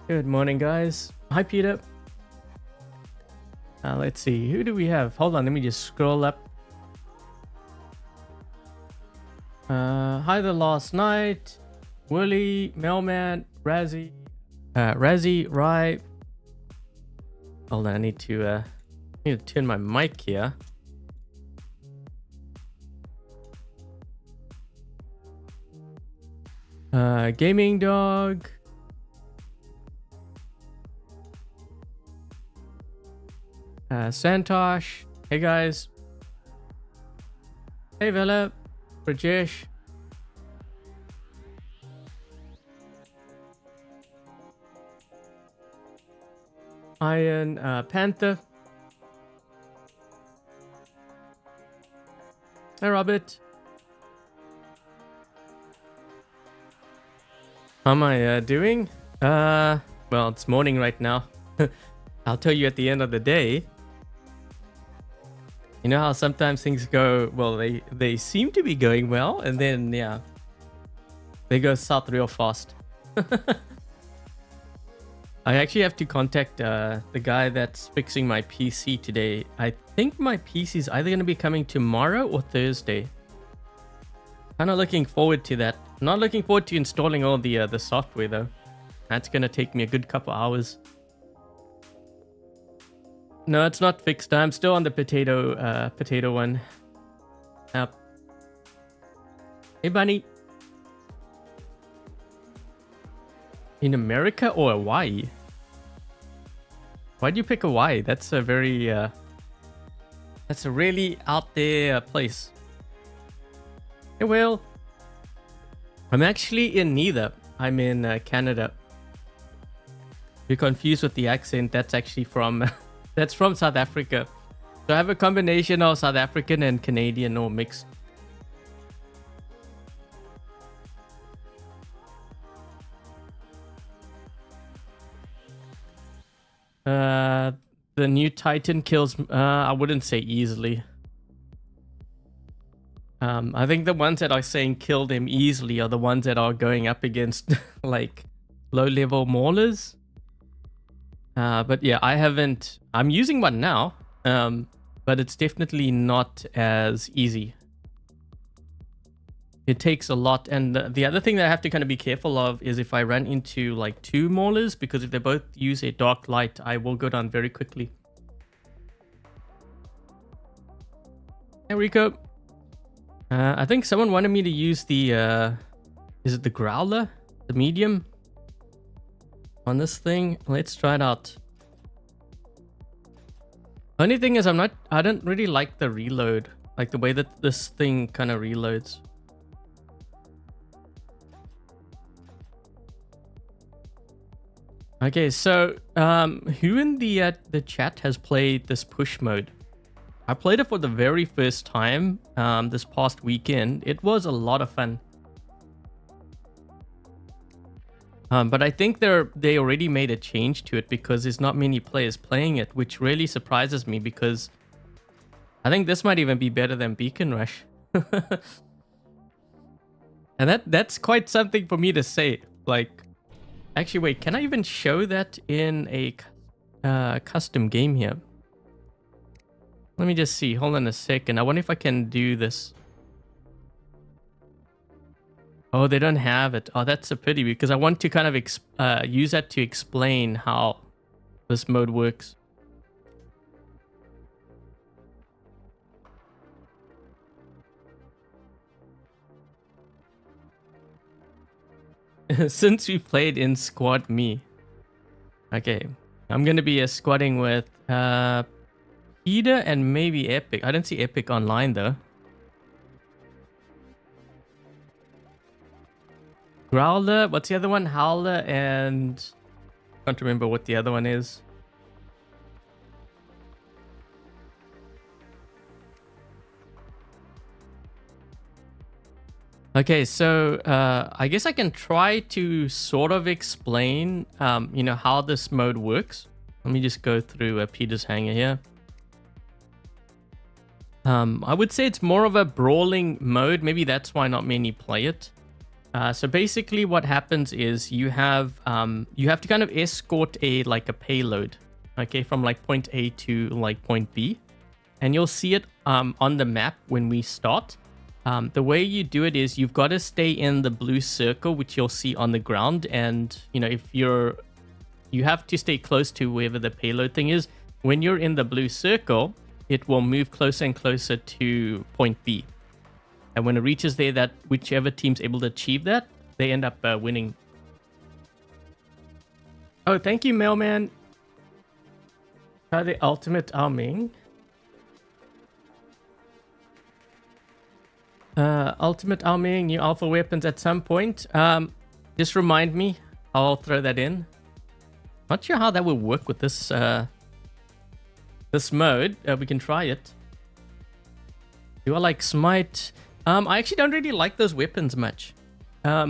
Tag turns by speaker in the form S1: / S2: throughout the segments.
S1: Good morning, guys. Hi, Peter. Let's see. Who do we have? Hold on. Let me just scroll up. Hi, the last night. Willie, Mailman, Razzie, Rye. Hold on. I need to turn my mic here. Gaming Dog. Santosh. Hey guys. Hey Vela. Rajesh. Iron Panther. Hey Robert. How am I doing? Well, it's morning right now. I'll tell you at the end of the day. You know how sometimes things go, well, they seem to be going well, and then, yeah, they go south real fast. I actually have to contact the guy that's fixing my PC today. I think my PC is either going to be coming tomorrow or Thursday. Kind of looking forward to that. Not looking forward to installing all the software, though. That's going to take me a good couple hours. No, it's not fixed. I'm still on the potato one. Yep. Hey, Bunny. In America or Hawaii? Why'd you pick Hawaii? That's a very, that's a really out there place. Hey, Will. I'm actually in neither. I'm in Canada. You're confused with the accent. That's actually from... That's from South Africa. So I have a combination of South African and Canadian or mixed. The new Titan kills, I wouldn't say easily. I think the ones that are saying kill them easily are the ones that are going up against like low-level maulers. But yeah, I haven't... I'm using one now, but it's definitely not as easy. It takes a lot, and the other thing that I have to kind of be careful of is if I run into like two maulers, because if they both use a dark light, I will go down very quickly. Hey, Rico. I think someone wanted me to use the... is it the Growler? The medium? On this thing. Let's try it out. Only thing is I don't really like the reload, like the way that this thing kind of reloads. Okay, so who in the chat has played this push mode? I played it for the very first time this past weekend. It was a lot of fun. But I think they already made a change to it because there's not many players playing it, which really surprises me because I think this might even be better than Beacon Rush. And that's quite something for me to say. Like, actually, wait, can I even show that in a custom game here? Let me just see. Hold on a second. I wonder if I can do this. Oh, they don't have it. Oh, that's a pity because I want to kind of use that to explain how this mode works. Since we played in squad me. Okay, I'm going to be squadding with Peter and maybe Epic. I don't see Epic online though. Growler, what's the other one? Howler and... Can't remember what the other one is. Okay, so I guess I can try to sort of explain, you know, how this mode works. Let me just go through Peter's hangar here. I would say it's more of a brawling mode. Maybe that's why not many play it. So basically what happens is you have to kind of escort a payload, okay, from like point A to like point B. And you'll see it on the map when we start. The way you do it is you've got to stay in the blue circle, which you'll see on the ground. And, you know, if you have to stay close to wherever the payload thing is. When you're in the blue circle, it will move closer and closer to point B. And when it reaches there, that whichever team's able to achieve that, they end up winning. Oh, thank you, Mailman. Try the ultimate arming. Ultimate arming, new alpha weapons at some point. Just remind me. I'll throw that in. Not sure how that will work with this this mode. We can try it. Do I like smite? I actually don't really like those weapons much. I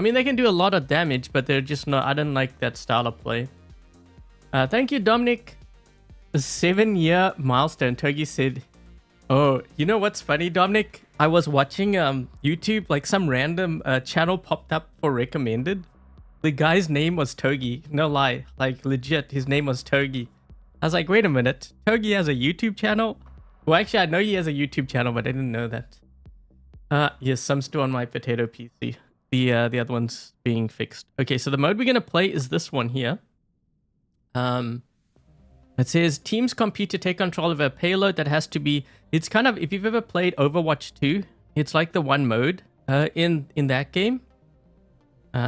S1: mean, they can do a lot of damage, but they're just not... I don't like that style of play. Thank you, Dominic. A 7-year milestone. Togi said... Oh, you know what's funny, Dominic? I was watching YouTube, like some random channel popped up for recommended. The guy's name was Togi. No lie. Like, legit, his name was Togi. I was like, wait a minute. Togi has a YouTube channel? Well, actually, I know he has a YouTube channel, but I didn't know that. Yes, I'm still on my potato PC. The other one's being fixed. Okay, so the mode we're going to play is this one here. It says, teams compete to take control of a payload that has to be... It's kind of, if you've ever played Overwatch 2, it's like the one mode in that game.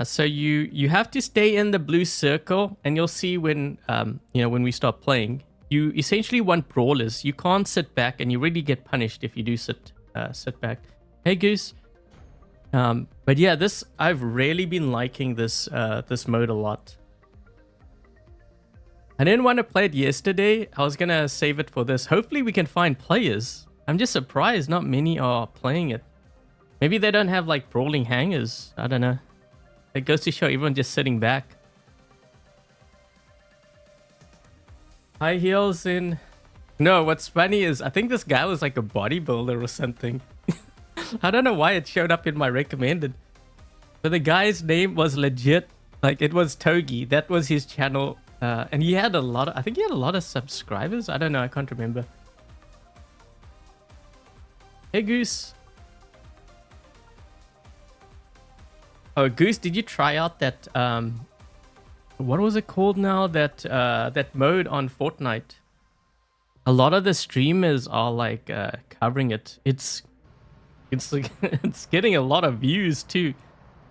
S1: So you have to stay in the blue circle, and you'll see when when we start playing, you essentially want brawlers. You can't sit back, and you really get punished if you do sit back. Hey Goose. But yeah, I've really been liking this mode a lot. I didn't want to play it yesterday. I was gonna save it for this. Hopefully we can find players. I'm just surprised not many are playing it. Maybe they don't have like brawling hangers. I don't know. It goes to show everyone just sitting back. High heels in... No, what's funny is I think this guy was like a bodybuilder or something. I don't know why it showed up in my recommended. But the guy's name was legit. Like, it was Togi. That was his channel. And he had a lot of... I think he had a lot of subscribers. I don't know. I can't remember. Hey, Goose. Oh, Goose, did you try out that... what was it called now? That mode on Fortnite. A lot of the streamers are like covering it. It's it's getting a lot of views too.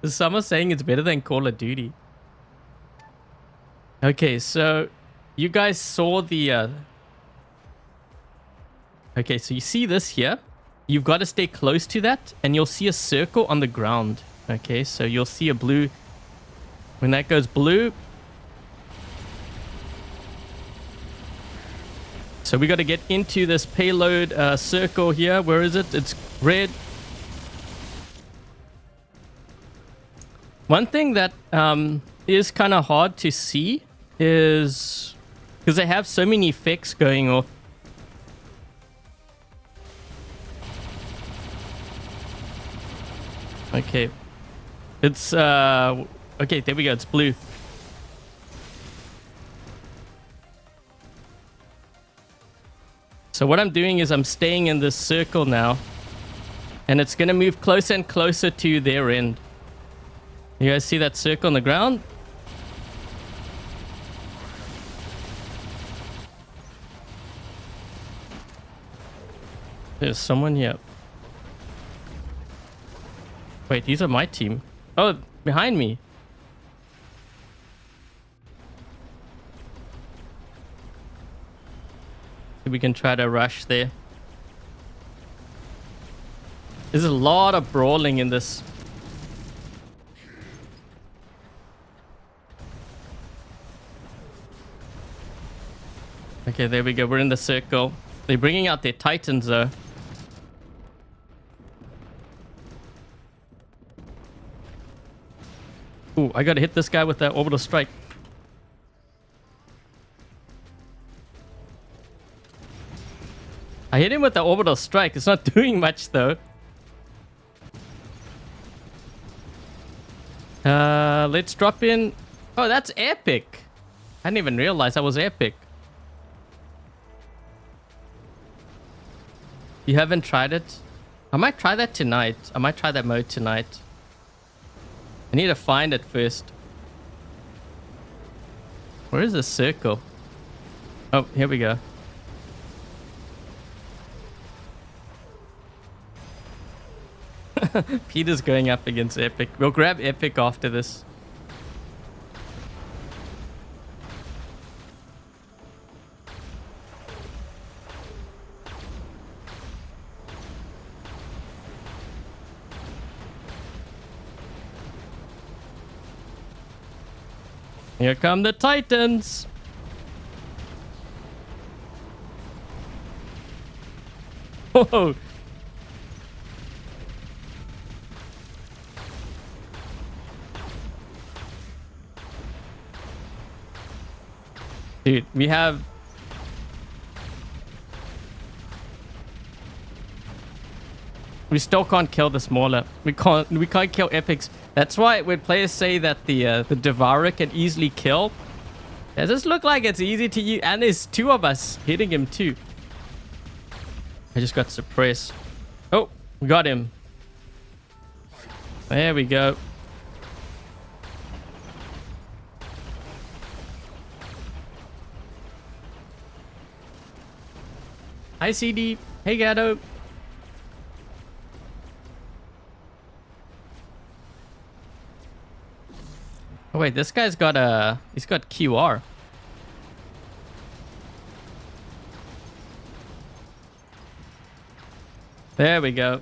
S1: Some are saying it's better than Call of Duty. Okay, so you guys saw the... Okay, so you see this here. You've got to stay close to that, and you'll see a circle on the ground. Okay, so you'll see a blue... When that goes blue... So we got to get into this payload circle here. Where is it? It's red. One thing that is kind of hard to see is because they have so many effects going off. Okay. It's okay, there we go. It's blue. So what I'm doing is I'm staying in this circle now, and it's going to move closer and closer to their end. You guys see that circle on the ground? There's someone here. Wait, these are my team. Oh, behind me. We can try to rush there. There's a lot of brawling in this. Okay, there we go. We're in the circle. They're bringing out their titans though. Ooh, I gotta hit this guy with that orbital strike. I hit him with the orbital strike. It's not doing much though. Let's drop in. Oh, that's epic. I didn't even realize that was epic. You haven't tried it? I might try that tonight. I might try that mode tonight. I need to find it first. Where is the circle? Oh, here we go. Peter's going up against Epic. We'll grab Epic after this. Here come the Titans. Whoa. Dude, we have... We still can't kill the smaller. We can't kill epics. That's why when players say that the Devourer can easily kill, does this look like it's easy to use? And there's two of us hitting him too. I just got suppressed. Oh, we got him. There we go. Hi CD. Hey Gatto. Oh wait, this guy's got he's got QR. There we go.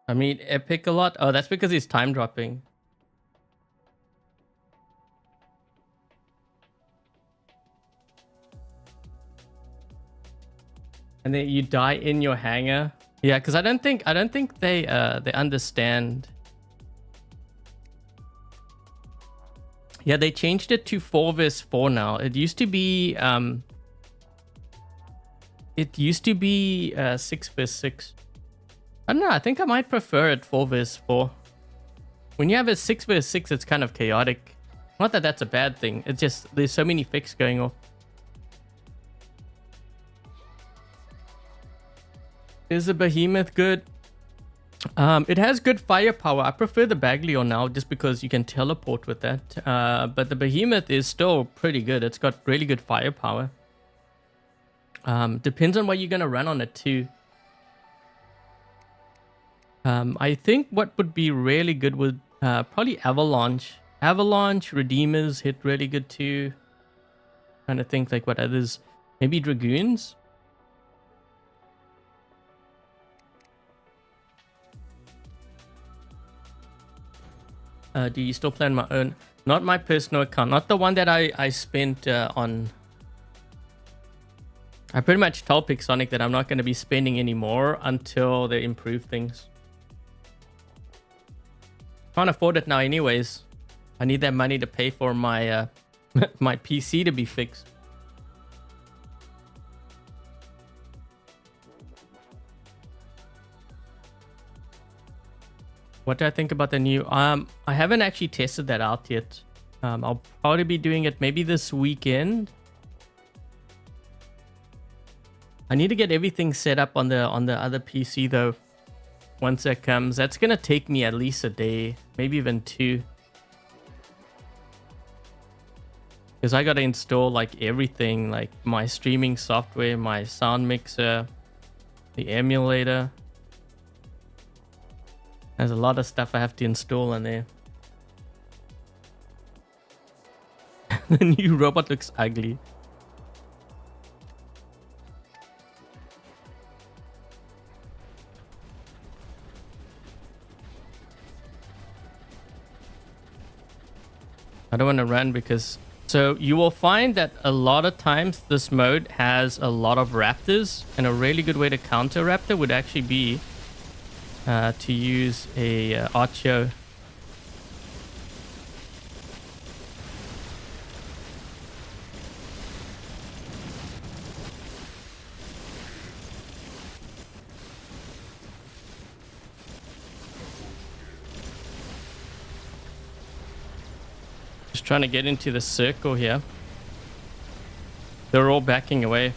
S1: I mean, epic a lot. Oh, that's because he's time dropping. And then you die in your hangar. Yeah, because I don't think they understand. Yeah, they changed it to 4 vs 4 now. It used to be 6 vs 6. I don't know, I think I might prefer it 4 vs 4. When you have a 6 vs 6, it's kind of chaotic. Not that that's a bad thing. It's just there's so many fixes going off. Is the Behemoth good? It has good firepower. I prefer the Bagley now just because you can teleport with that. But the Behemoth is still pretty good. It's got really good firepower. Depends on what you're going to run on it too. I think what would be really good would probably Avalanche. Avalanche, Redeemers hit really good too. Trying to think like what others. Maybe Dragoons? Do you still play on my own? Not my personal account. Not the one that I spent on. I pretty much told Pixonic that I'm not going to be spending any more until they improve things. Can't afford it now anyways. I need that money to pay for my my PC to be fixed. What do I think about the new? I haven't actually tested that out yet. I'll probably be doing it maybe this weekend. I need to get everything set up on the other PC though. Once that comes, that's gonna take me at least a day, maybe even 2. Because I gotta install like everything, like my streaming software, my sound mixer, the emulator. There's a lot of stuff I have to install on there. The new robot looks ugly. I don't want to run because... So you will find that a lot of times this mode has a lot of raptors. And a really good way to counter raptor would actually be... to use a Ocho. just trying to get into the circle here. They're all backing away.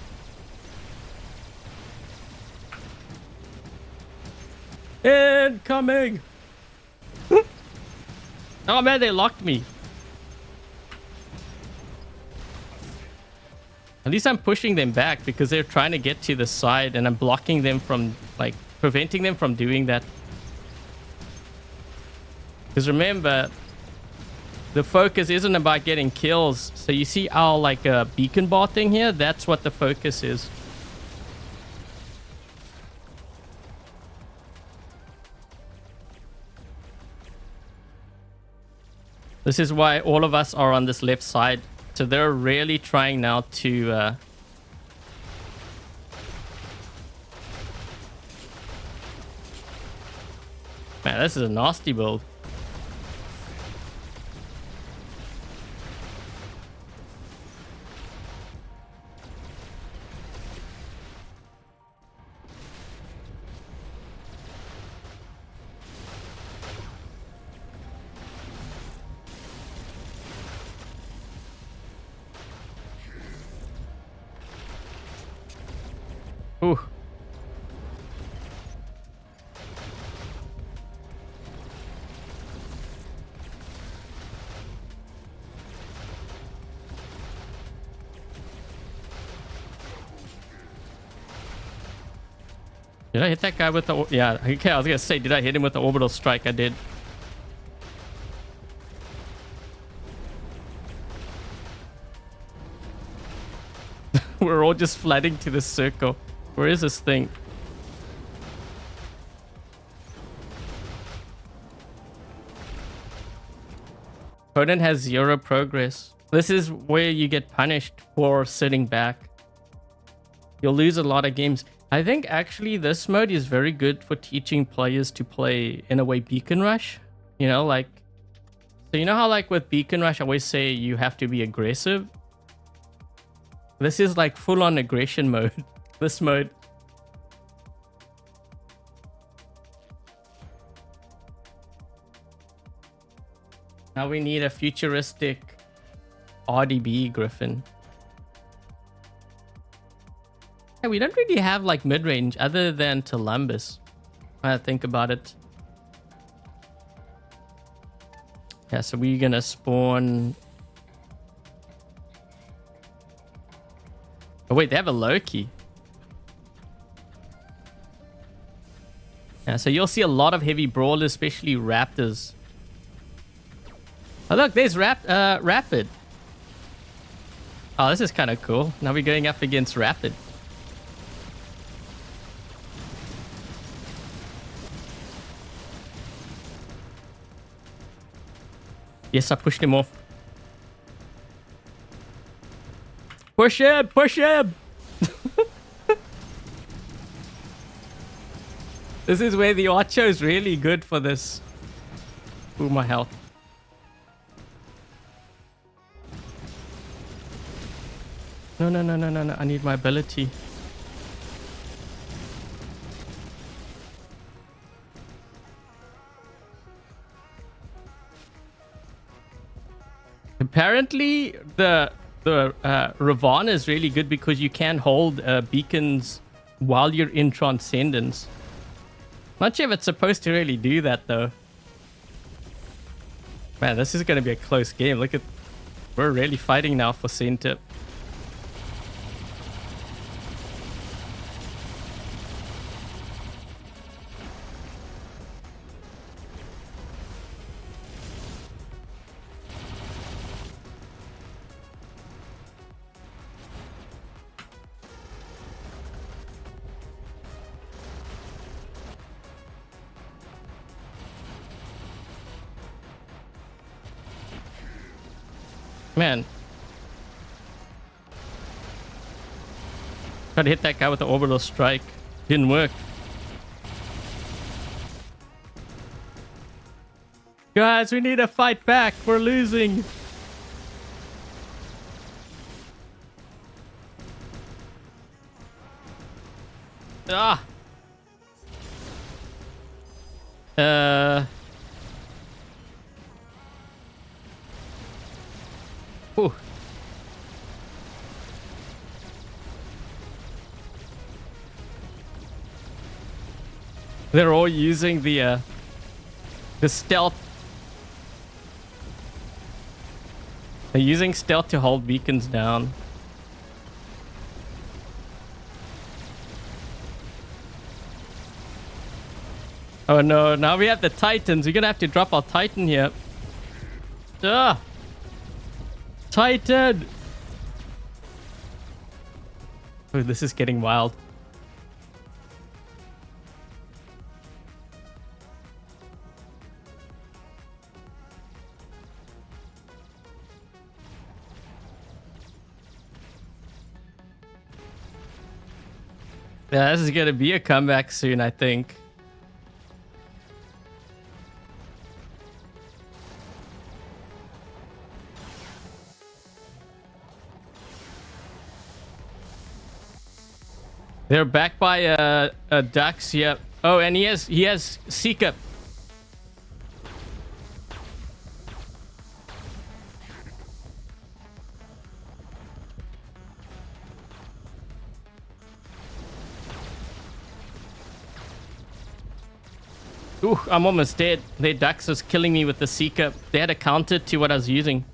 S1: Incoming! Oh man, they locked me. At least I'm pushing them back because they're trying to get to the side and I'm blocking them from, like, preventing them from doing that. Because remember, the focus isn't about getting kills. So you see our, like, beacon bar thing here? That's what the focus is. This is why all of us are on this left side. So they're really trying now to... Man, this is a nasty build. Ooh. Did I hit that guy with the... Yeah, okay, I was gonna say, did I hit him with the orbital strike? I did. We're all just flooding to the circle. Where is this thing? Opponent has 0 progress. This is where you get punished for sitting back. You'll lose a lot of games. I think actually this mode is very good for teaching players to play, in a way, Beacon Rush. You know, like... So you know how, like, with Beacon Rush, I always say you have to be aggressive? This is like full-on aggression mode. This mode. Now we need a futuristic RDB Griffin. Yeah, we don't really have like mid-range other than Columbus. I think about it. Yeah, so we're gonna spawn... Oh wait, they have a Loki. Yeah, so you'll see a lot of heavy brawlers, especially Raptors. Oh look, there's Rapid. Oh, this is kind of cool. Now we're going up against Rapid. Yes, I pushed him off. Push him! Push him! This is where the Ocho is really good for this. Ooh, my health. No, no, no, no, no, no. I need my ability. Apparently, the Ravana is really good because you can hold beacons while you're in Transcendence. Not sure if it's supposed to really do that, though. Man, this is going to be a close game. Look at... We're really fighting now for center. Man. Tried to hit that guy with the orbital strike. Didn't work. Guys, we need to fight back. We're losing. Ah. Ooh. They're all using the stealth. They're using stealth to hold beacons down. Oh no, now we have the Titans. We're gonna have to drop our Titan here. Ah! Titan! Oh, this is getting wild. Yeah, this is gonna be a comeback soon, I think. They're backed by a Dux, yep. Oh, and he has Seeker. Ooh, I'm almost dead. Their Dux was killing me with the Seeker. They had a counter to what I was using.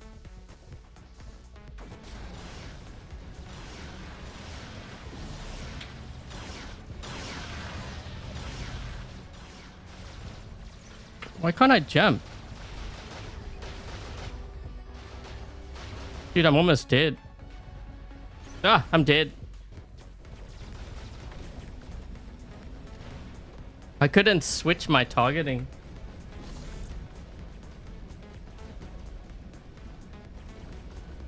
S1: Why can't I jump? Dude, I'm almost dead. Ah, I'm dead. I couldn't switch my targeting.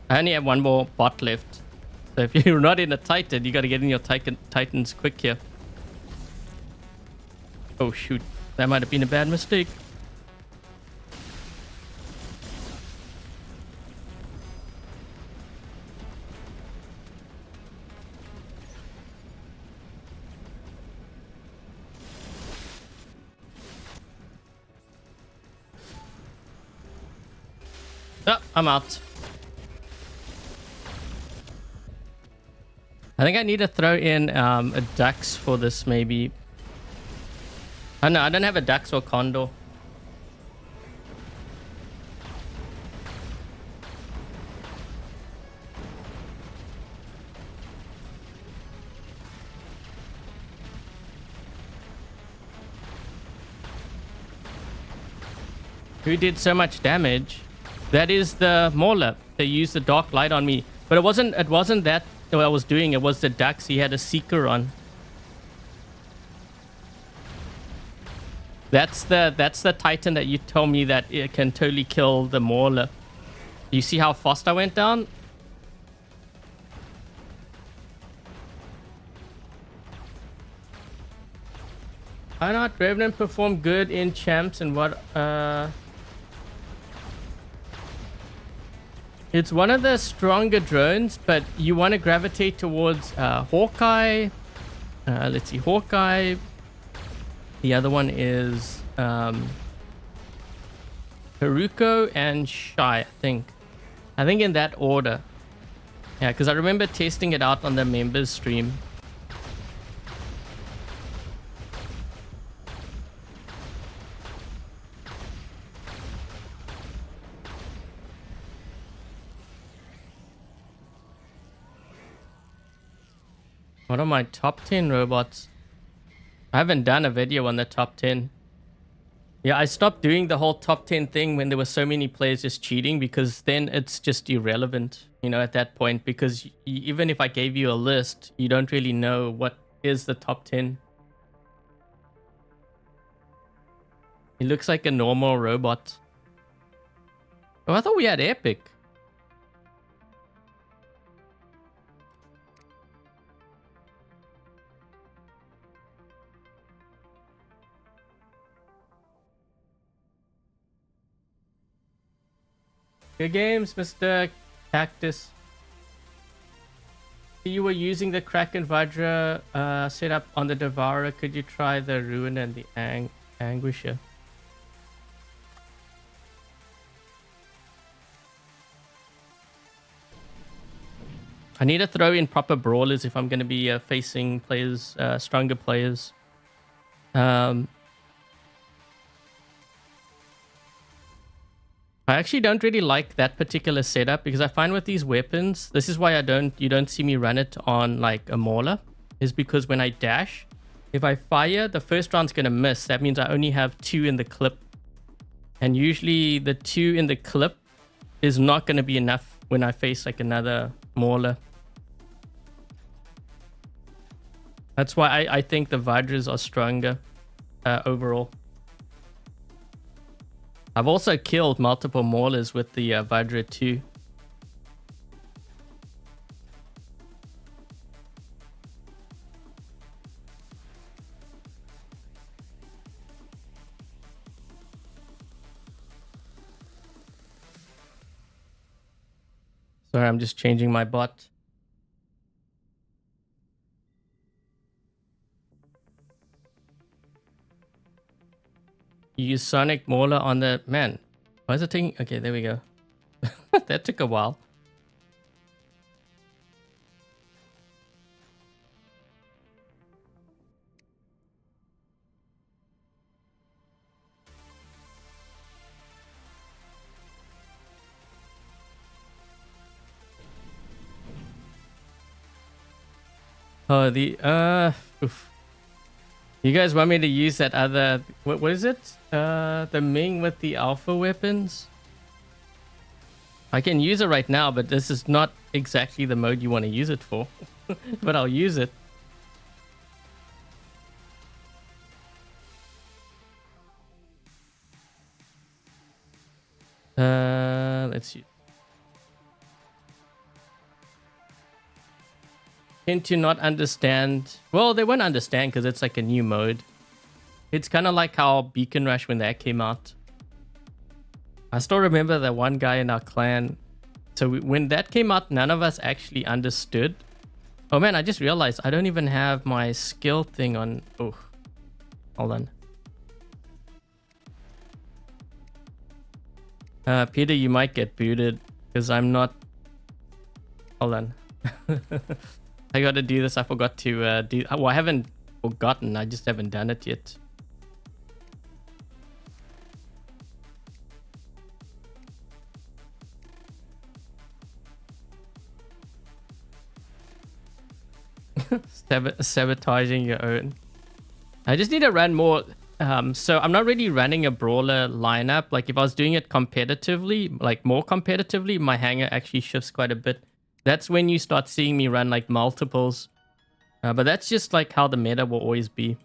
S1: I only have one more bot left. So if you're not in a Titan, you gotta get in your Titans quick here. Oh shoot, that might have been a bad mistake. Oh, I'm out. I think I need to throw in a Dux for this, maybe. Oh no, I don't have a Dux or Condor. Who did so much damage? That is the Mauler. They used the dark light on me. But it wasn't that what I was doing. It was the Dux. He had a Seeker on. That's the Titan that you told me that it can totally kill the Mauler. You see how fast I went down? Why not Revenant perform good in champs and what it's one of the stronger drones, but you want to gravitate towards Hawkeye. Let's see, Hawkeye. The other one is Haruko and Shy, I think. I think in that order. Yeah, because I remember testing it out on the members stream. What are my top 10 robots? I haven't done a video on the top 10. Yeah, I stopped doing the whole top 10 thing when there were so many players just cheating, because then it's just irrelevant, you know, at that point, because even if I gave you a list, you don't really know what is the top 10. It looks like a normal robot. Oh, I thought we had epic. Good games, Mr. Cactus. You were using the Kraken Vajra setup on the Devourer. Could you try the Ruin and the Anguisher? I need to throw in proper brawlers if I'm going to be facing players, stronger players. I actually don't really like that particular setup because I find with these weapons, this is why you don't see me run it on like a mauler, is because when I dash, if I fire, the first round's going to miss. That means I only have 2 in the clip. And usually the 2 in the clip is not going to be enough when I face like another mauler. That's why I think the Vajras are stronger overall. I've also killed multiple maulers with the Vajra too. Sorry, I'm just changing my bot. You use Sonic Mauler on the... Man, why is it taking... Okay, there we go. That took a while. Oh, oof. You guys want me to use that other... What is it? The Ming with the alpha weapons? I can use it right now, but this is not exactly the mode you want to use it for. But I'll use it. Let's see. Tend to not understand. Well, they won't understand because it's like a new mode. It's kind of like how Beacon Rush when that came out. I still remember that one guy in our clan. So when that came out, none of us actually understood. Oh man, I just realized I don't even have my skill thing on. Oh, hold on. Peter, you might get booted because I'm not. Hold on. I gotta do this. I forgot to do... Well, I haven't forgotten. I just haven't done it yet. Sabotaging your own. I just need to run more... so I'm not really running a brawler lineup. Like if I was doing it competitively, like more competitively, my hanger actually shifts quite a bit. That's when you start seeing me run like multiples. But that's just like how the meta will always be.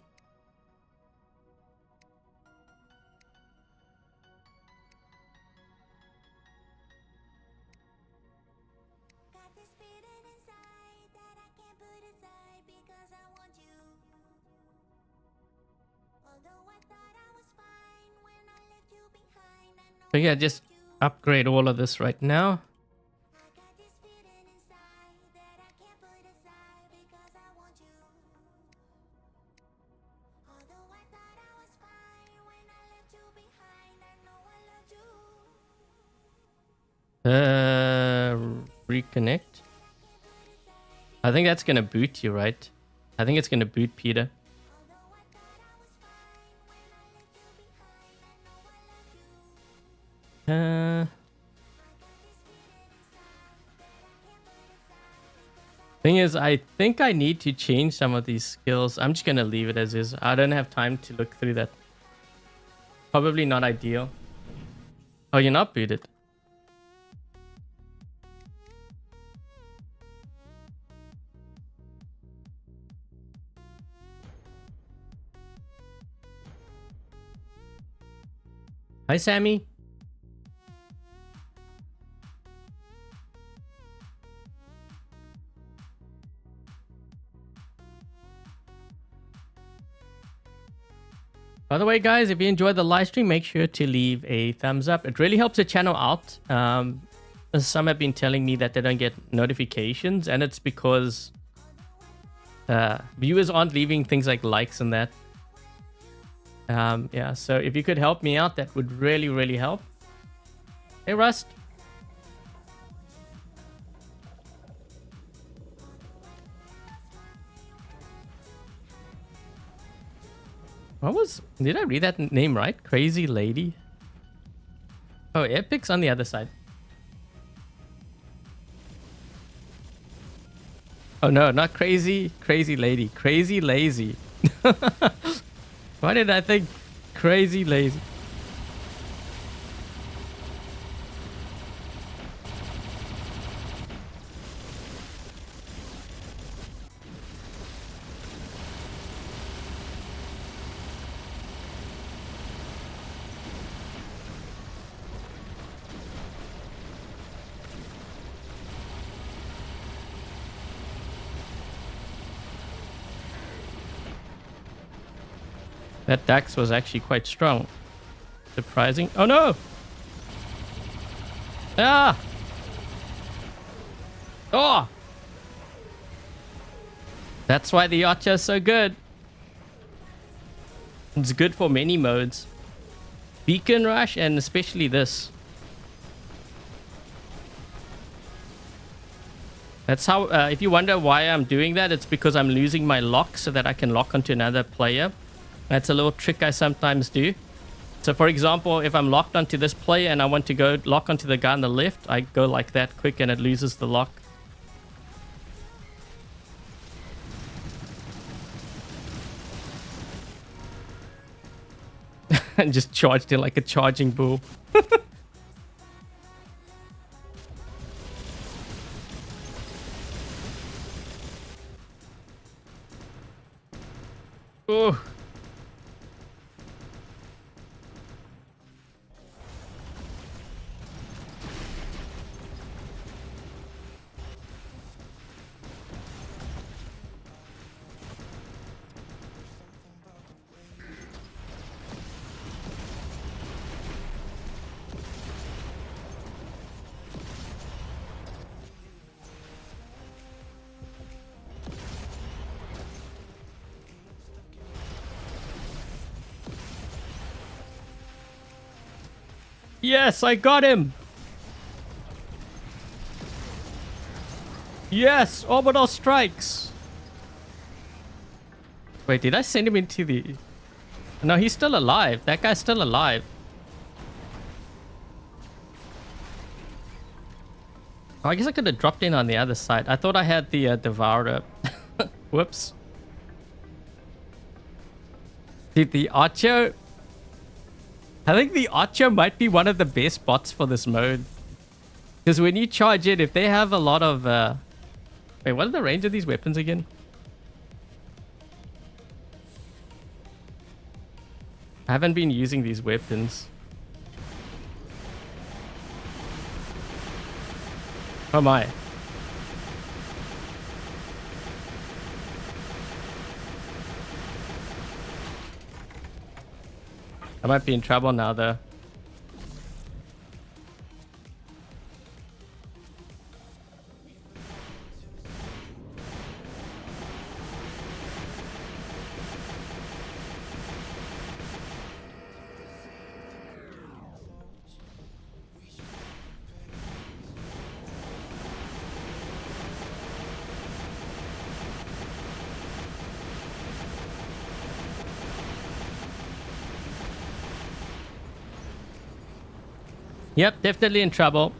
S1: So yeah, just upgrade all of this right now. Reconnect. I think that's gonna boot you, right? I think it's gonna boot Peter. Thing is, I think I need to change some of these skills. I'm just gonna leave it as is. I don't have time to look through that. Probably not ideal. Oh, you're not booted. Hi, Sammy. By the way, guys, if you enjoyed the live stream, make sure to leave a thumbs up. It really helps the channel out. Some have been telling me that they don't get notifications, and it's because viewers aren't leaving things like likes and that. Yeah, so if you could help me out, that would really, really help. Hey, Rust. What was... Did I read that name right? Crazy Lady? Oh, Epic's on the other side. Oh no, not Crazy. Crazy Lady. Crazy Lazy. Why did I think Crazy Lazy? That Dax was actually quite strong. Surprising. Oh no! Ah! Oh! That's why the Ocha is so good. It's good for many modes. Beacon Rush and especially this. That's how, if you wonder why I'm doing that, it's because I'm losing my lock so that I can lock onto another player. That's a little trick I sometimes do. So for example, if I'm locked onto this player and I want to go lock onto the guy on the left, I go like that quick and it loses the lock. And just charged it like a charging bull. Oh. Yes, I got him. Yes, orbital strikes. Wait, did I send him into the... No, he's still alive. That guy's still alive. Oh, I guess I could have dropped in on the other side. I thought I had the Devourer. Whoops. Dude, the Archer... I think the Archer might be one of the best bots for this mode. Because when you charge it, if they have a lot of... Wait, what are the range of these weapons again? I haven't been using these weapons. Oh my. I might be in trouble now though. Yep, definitely in trouble.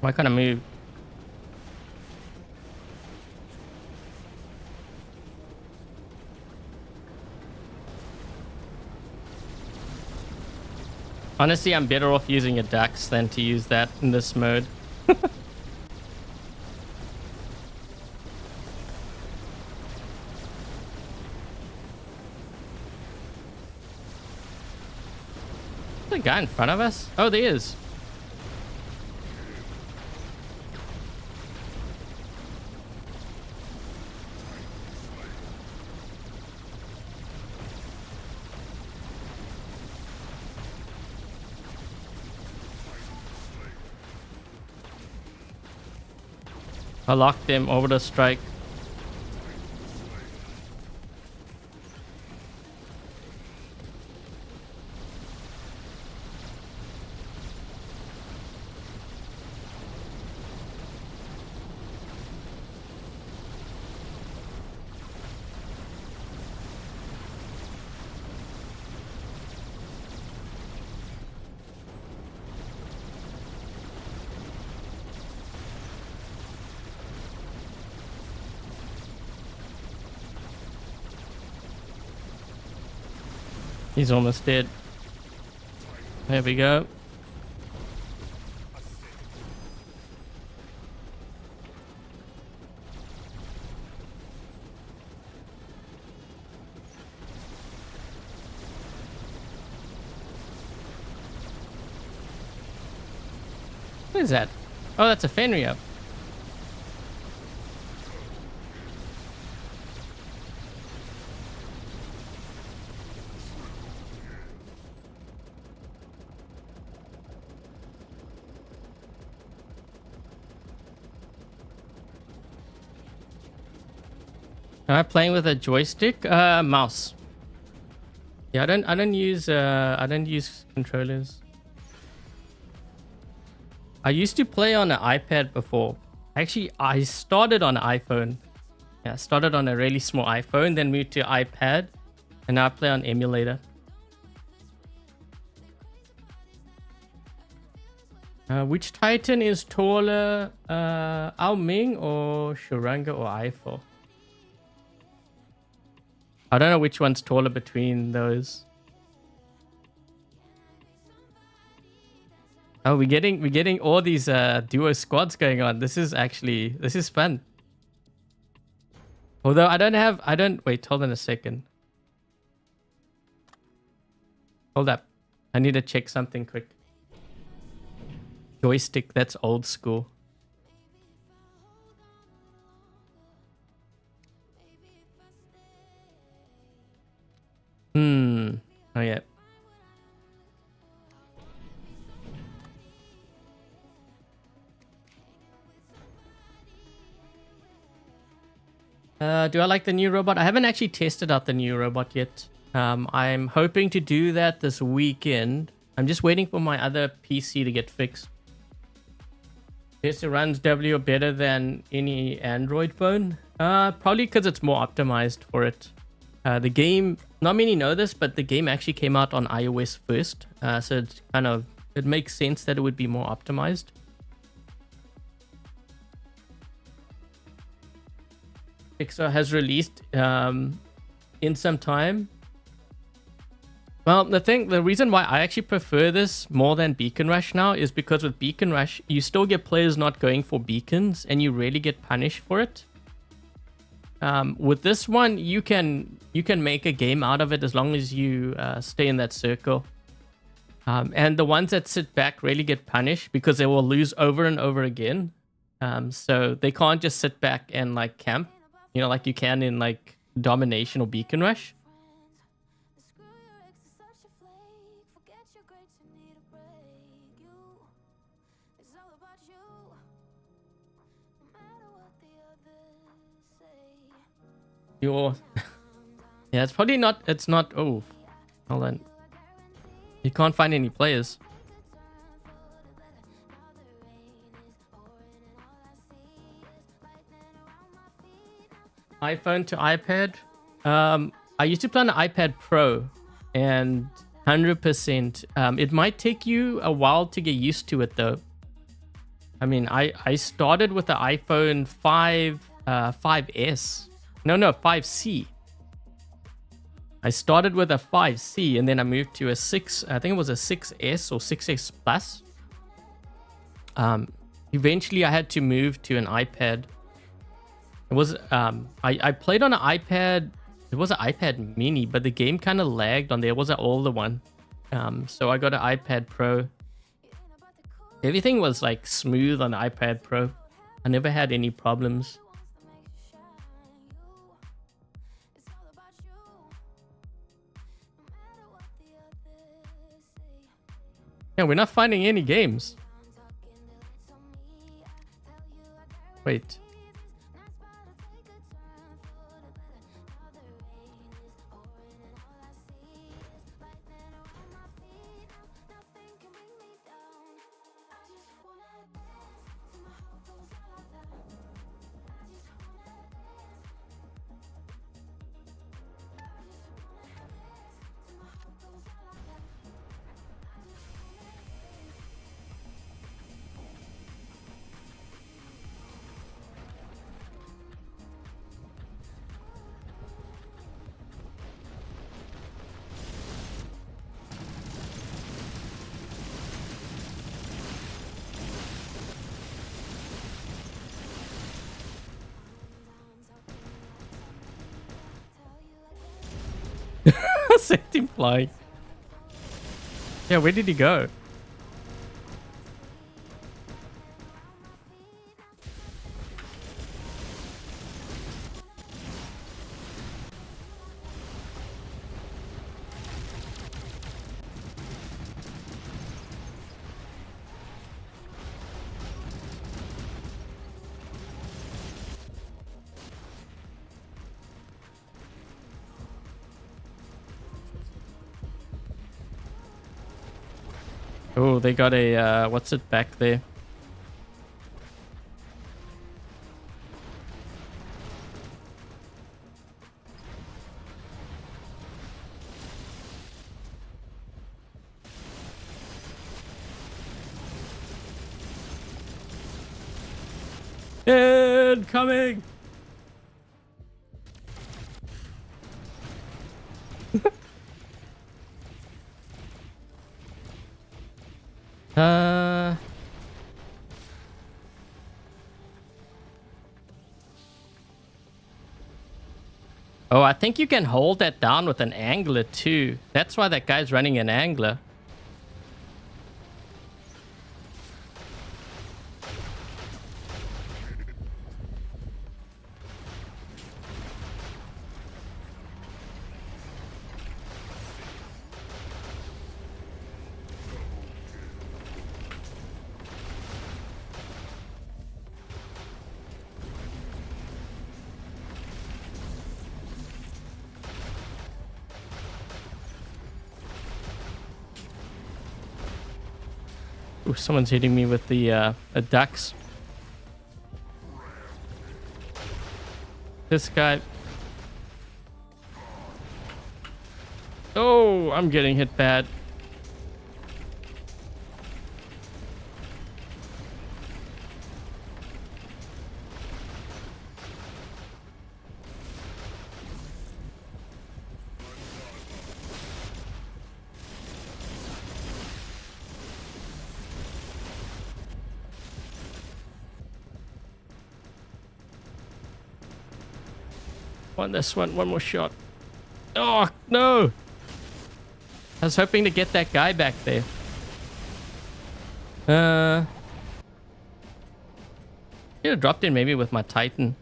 S1: Why can't I move? Honestly, I'm better off using a Dax than to use that in this mode. The guy in front of us? Oh, there is. I locked them over the strike. He's almost dead. There we go. What is that? Oh, that's a Fenrir. Am I playing with a joystick? Mouse. Yeah, I don't use controllers. I used to play on an iPad before. Actually, I started on an iPhone. Yeah, I started on a really small iPhone, then moved to iPad, and now I play on emulator. Which Titan is taller, Ao Ming or Shuranga or Eiffel? I don't know which one's taller between those. Oh, we're getting all these duo squads going on. This is fun. Although wait, hold on a second. Hold up. I need to check something quick. Joystick, that's old school. Oh yeah. Do I like the new robot? I haven't actually tested out the new robot yet. I'm hoping to do that this weekend. I'm just waiting for my other PC to get fixed. Yes, it runs W better than any Android phone. Probably because it's more optimized for it. The game, not many know this, but the game actually came out on iOS first. So it makes sense that it would be more optimized. Pixar has released in some time. Well, the reason why I actually prefer this more than Beacon Rush now is because with Beacon Rush, you still get players not going for beacons and you really get punished for it. With this one, you can make a game out of it as long as you stay in that circle. And the ones that sit back really get punished because they will lose over and over again. So they can't just sit back and like camp, you know, like you can in like Domination or Beacon Rush. Yeah, it's probably not. It's not. Oh, hold on. You can't find any players. iPhone to iPad. I used to play on an iPad Pro, and 100%. It might take you a while to get used to it, though. I mean, I started with the iPhone 5S. No, 5C. I started with a 5C and then I moved to a 6. I think it was a 6S or 6S Plus. Eventually, I had to move to an iPad. It was I played on an iPad. It was an iPad Mini, but the game kind of lagged on there. It was an older one. So I got an iPad Pro. Everything was like smooth on the iPad Pro. I never had any problems. Yeah, we're not finding any games. Wait. Sent him flying. Yeah, where did he go? Oh, they got a, what's it back there? Incoming! Oh, I think you can hold that down with an angler too. That's why that guy's running an angler. Ooh, someone's hitting me with the ducks. This guy. Oh, I'm getting hit bad. On this one more shot. Oh, no! I was hoping to get that guy back there. Should have dropped in maybe with my Titan.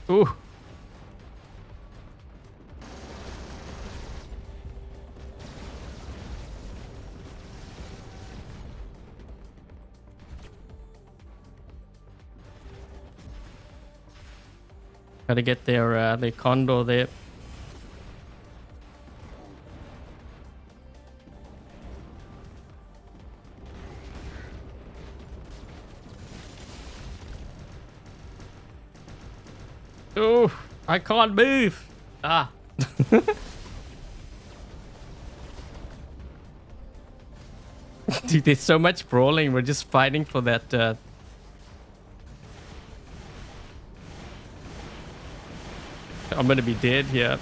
S1: Ooh. Gotta get their condo there. Oh, I can't move. Ah. Dude, there's so much brawling. We're just fighting for that. I'm gonna be dead here.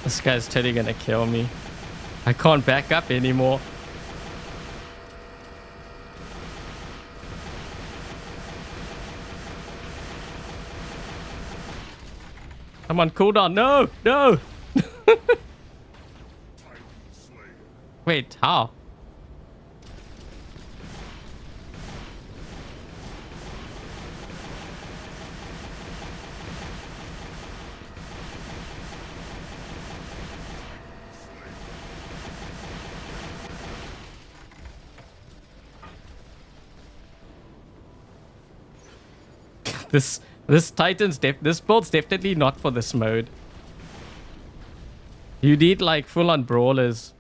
S1: This guy's totally gonna kill me. I can't back up anymore. I'm on cooldown. No, no. Wait, how? This build's definitely not for this mode. You need like full-on brawlers.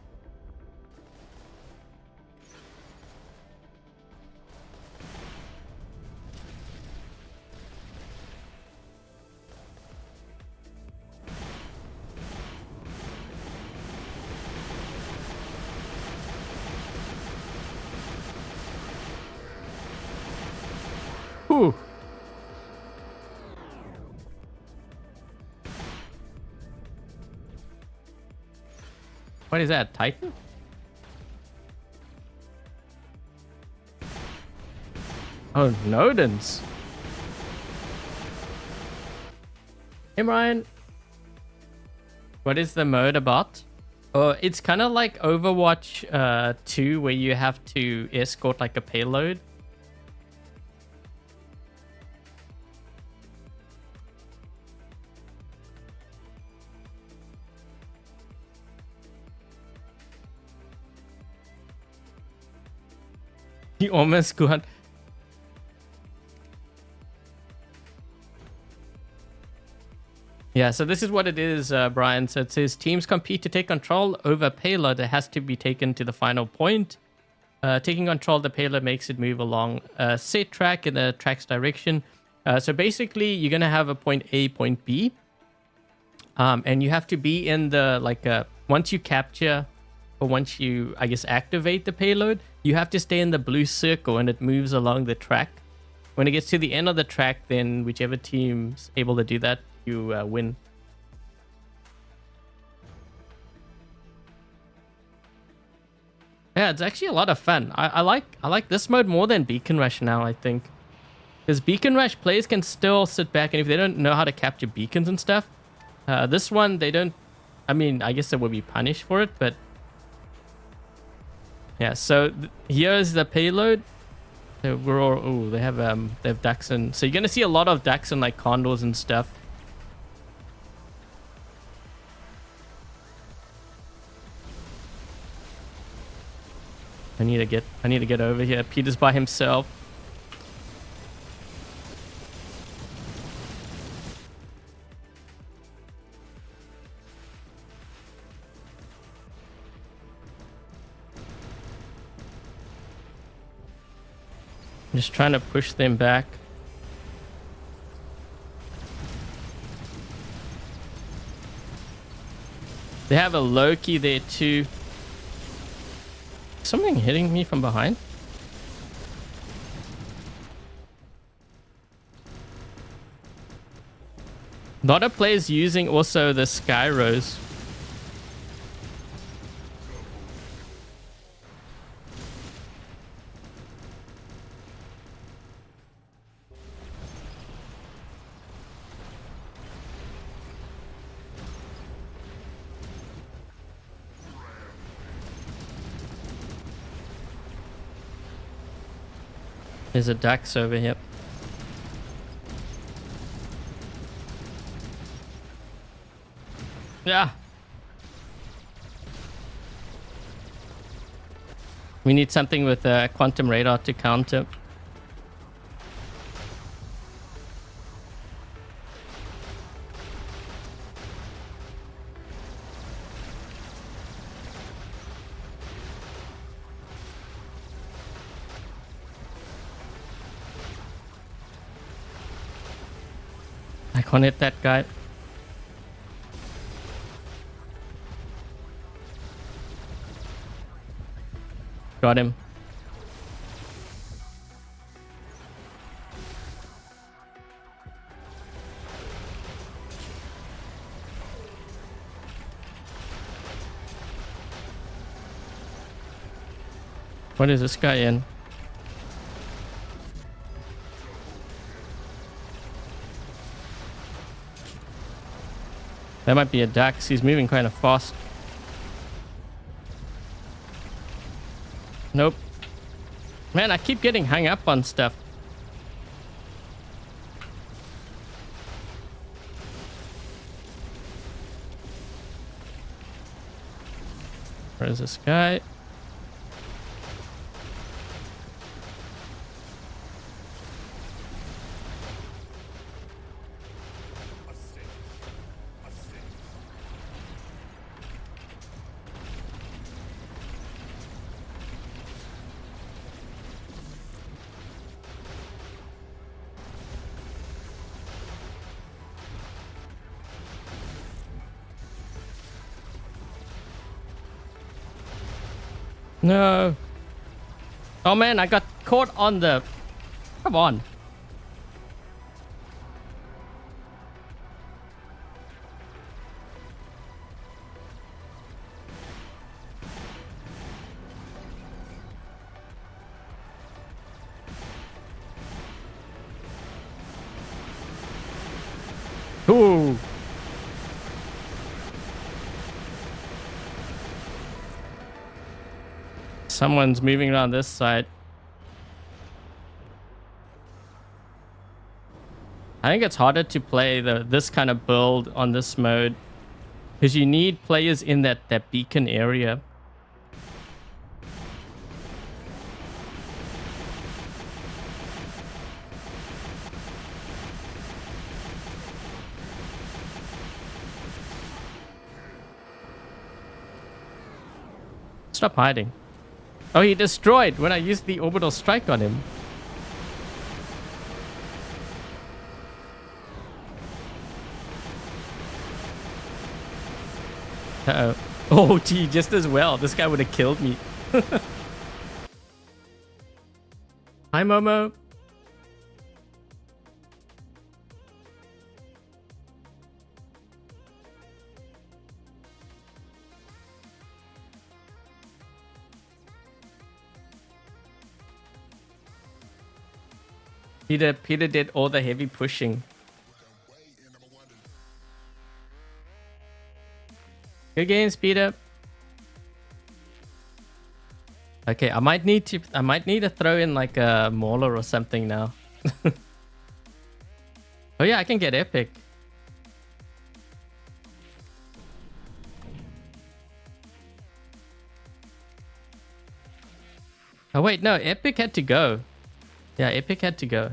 S1: Whew. What is that, Titan? Oh, Nodens. Hey, Ryan. What is the mode about? Oh, it's kind of like Overwatch 2, where you have to escort like a payload. He almost got... Yeah, so this is what it is, Brian. So it says teams compete to take control over a payload that has to be taken to the final point. Taking control of the payload makes it move along a set track in the track's direction. So basically, you're going to have a point A, point B. And you have to be in the, like, once you capture, or once you, I guess, activate the payload, you have to stay in the blue circle and it moves along the track. When it gets to the end of the track, then whichever team's able to do that, you win. Yeah, it's actually a lot of fun. I like this mode more than Beacon Rush now, I think. Because Beacon Rush players can still sit back, and if they don't know how to capture beacons and stuff, this one, they don't... I mean, I guess they will be punished for it, but... Yeah, so here's the payload. So we're all... Oh, they have ducks and... So you're going to see a lot of ducks and like condors and stuff. I need to get over here. Peter's by himself. I'm just trying to push them back. They have a Loki there too. Something hitting me from behind? Lot of players using also the Sky Rose. There's a Dax over here. Yeah. We need something with a quantum radar to counter. I can't hit that guy. Got him. What is this guy in? That might be a Dax. He's moving kind of fast. Nope. Man, I keep getting hung up on stuff. Where is this guy? No. Oh man, I got caught on the... Come on. Ooh. Someone's moving around this side. I think it's harder to play this kind of build on this mode because you need players in that beacon area. Stop hiding. Oh, he destroyed when I used the orbital strike on him. Uh-oh. Oh, gee, just as well. This guy would have killed me. Hi, Momo. Peter did all the heavy pushing. Good games, Peter. Okay, I might need to throw in like a mauler or something now. Oh yeah, I can get epic. Oh wait, no, epic had to go. Yeah, epic had to go.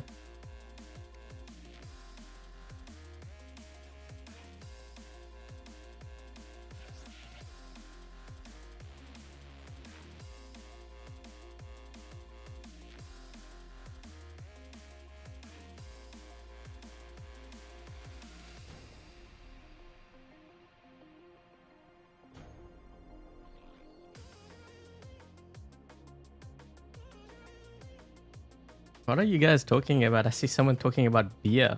S1: What are you guys talking about? I see someone talking about beer.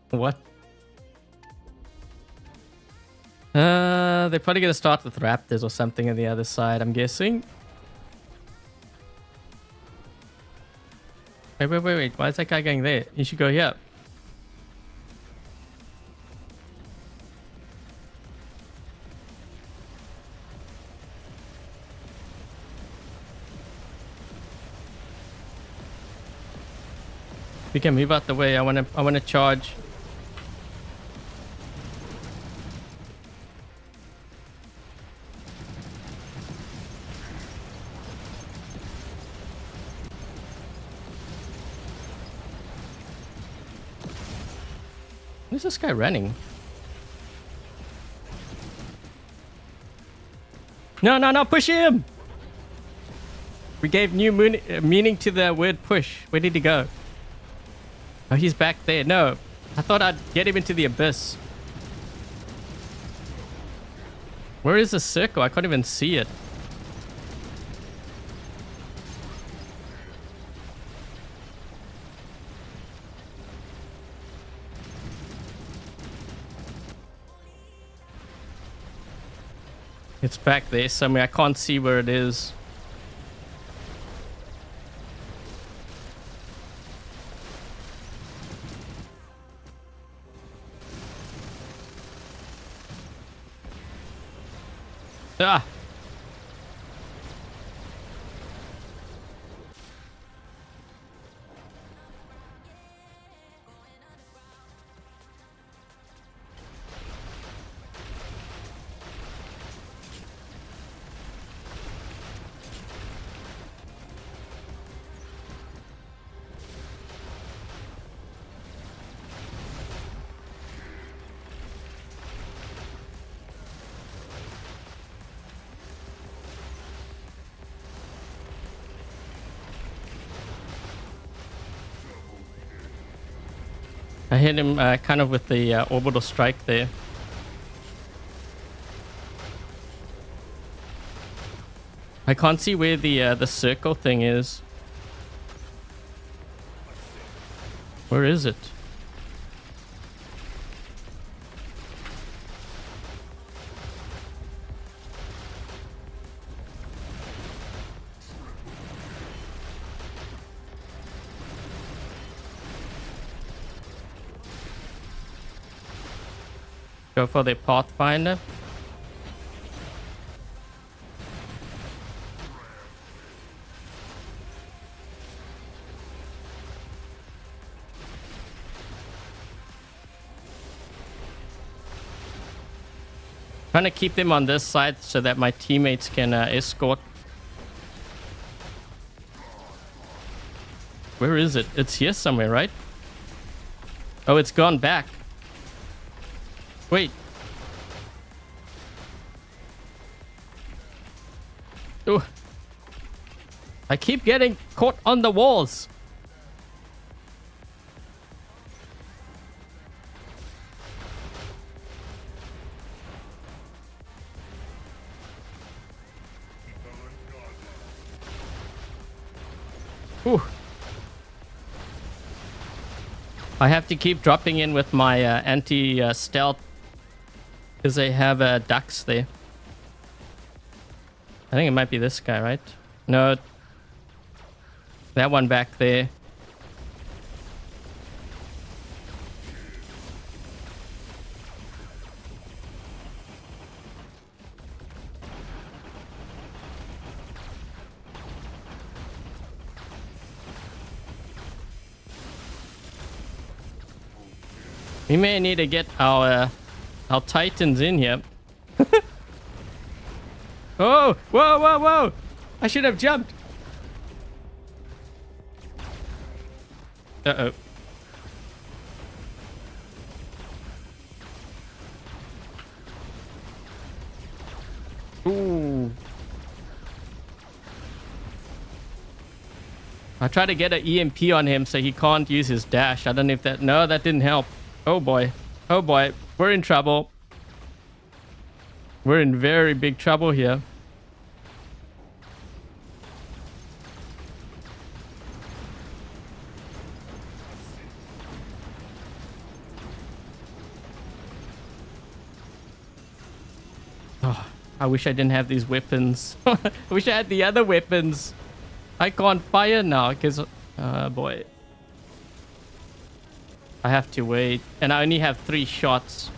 S1: What? They're probably gonna start with raptors or something on the other side, I'm guessing. Wait. Why is that guy going there? You should go here. We can move out the way. I wanna charge. Where's this guy running? No, push him! We gave new meaning to the word push. Where did he go? Oh, he's back there. No, I thought I'd get him into the abyss. Where is the circle? I can't even see it. It's back there somewhere. I can't see where it is. Ah! I hit him kind of with the orbital strike there. I can't see where the circle thing is. Where is it? Go for the Pathfinder. Trying to keep them on this side so that my teammates can escort. Where is it? It's here somewhere, right? Oh, it's gone back. Wait. Ooh. I keep getting caught on the walls. Ooh. I have to keep dropping in with my anti-stealth because they have ducks there. I think it might be this guy, right? No. That one back there. We may need to get our titans in here. Oh, whoa, whoa, whoa! I should have jumped. Uh-oh. Ooh. I tried to get an EMP on him so he can't use his dash. I don't know if that... No, that didn't help. Oh boy. Oh boy. We're in trouble. We're in very big trouble here. Oh, I wish I didn't have these weapons. I wish I had the other weapons. I can't fire now because... boy. I have to wait. And I only have 3 shots.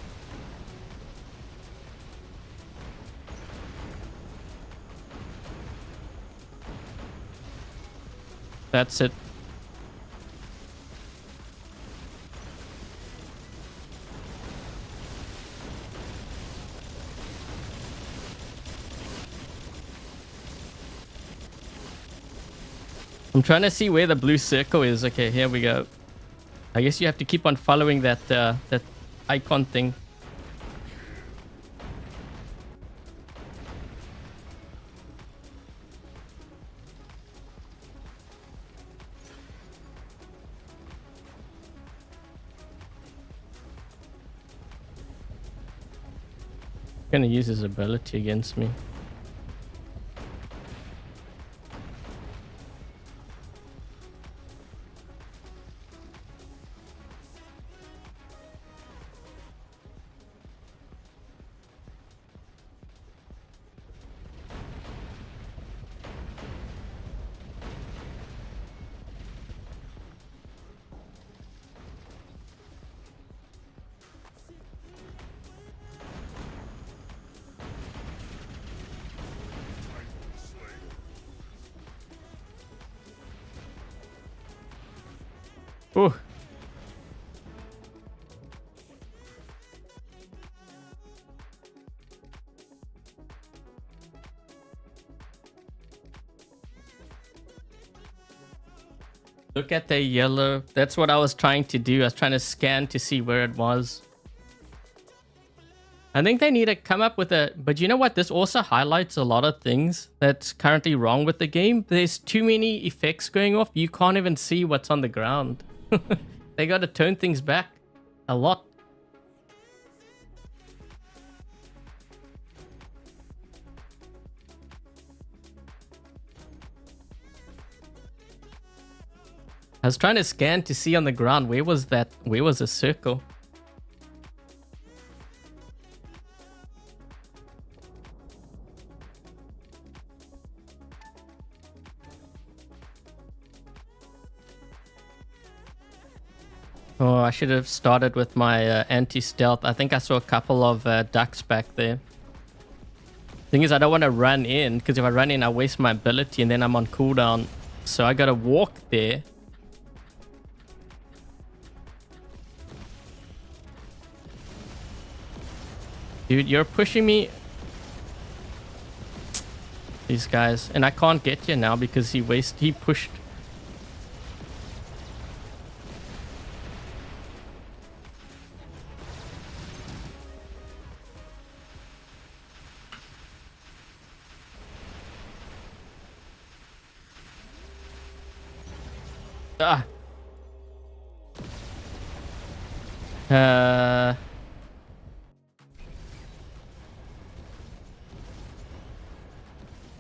S1: That's it. I'm trying to see where the blue circle is. Okay, here we go. I guess you have to keep on following that that icon thing. Gonna use his ability against me. Ooh. Look at the yellow. That's what I was trying to do. I was trying to scan to see where it was. I think they need to come up with a... But you know what? This also highlights a lot of things that's currently wrong with the game. There's too many effects going off. You can't even see what's on the ground. They got to tone things back a lot. I was trying to scan to see on the ground where was that? Where was the circle? Oh, I should have started with my anti-stealth. I think I saw a couple of ducks back there. Thing is, I don't want to run in, because if I run in, I waste my ability and then I'm on cooldown. So I gotta walk there. Dude, you're pushing me. These guys. And I can't get you now because he pushed. Ah.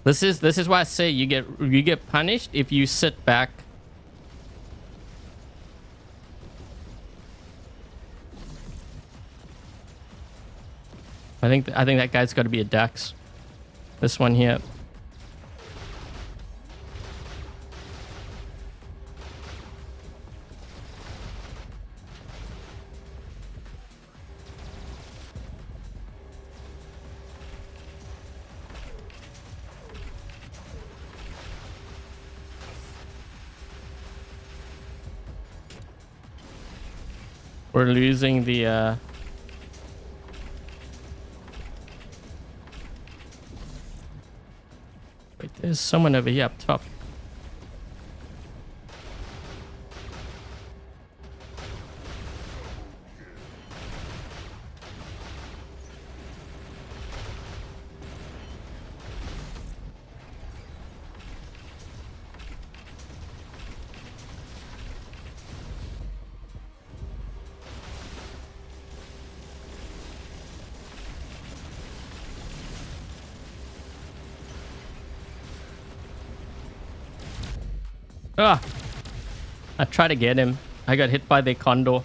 S1: This is why I say you get punished if you sit back. I think that guy's got to be a Dax. This one here. We're losing the wait, there's someone over here up top. Ah! I tried to get him. I got hit by the condor.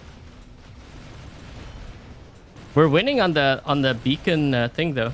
S1: We're winning on the beacon thing though.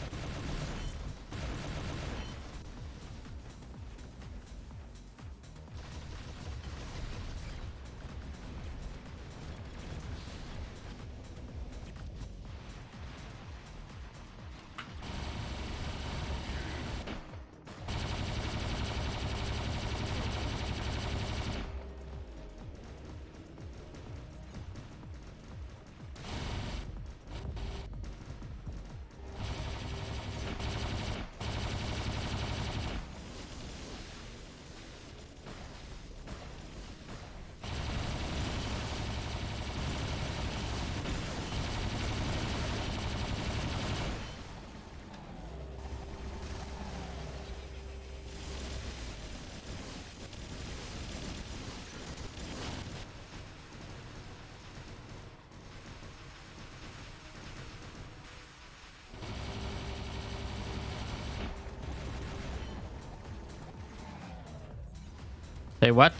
S1: Say what?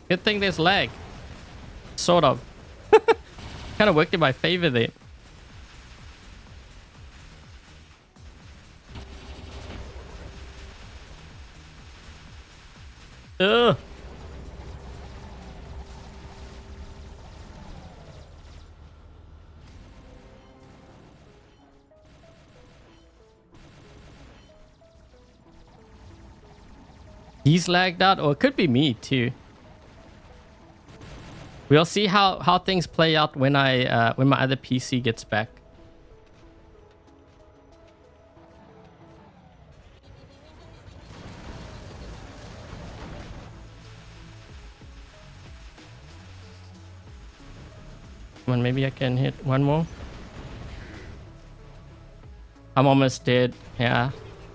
S1: Good thing there's lag. Sort of. Kind of worked in my favor there. Ugh. He's lagged out, or it could be me too. We'll see how things play out when when my other PC gets back. Come on, maybe I can hit one more. I'm almost dead. Yeah.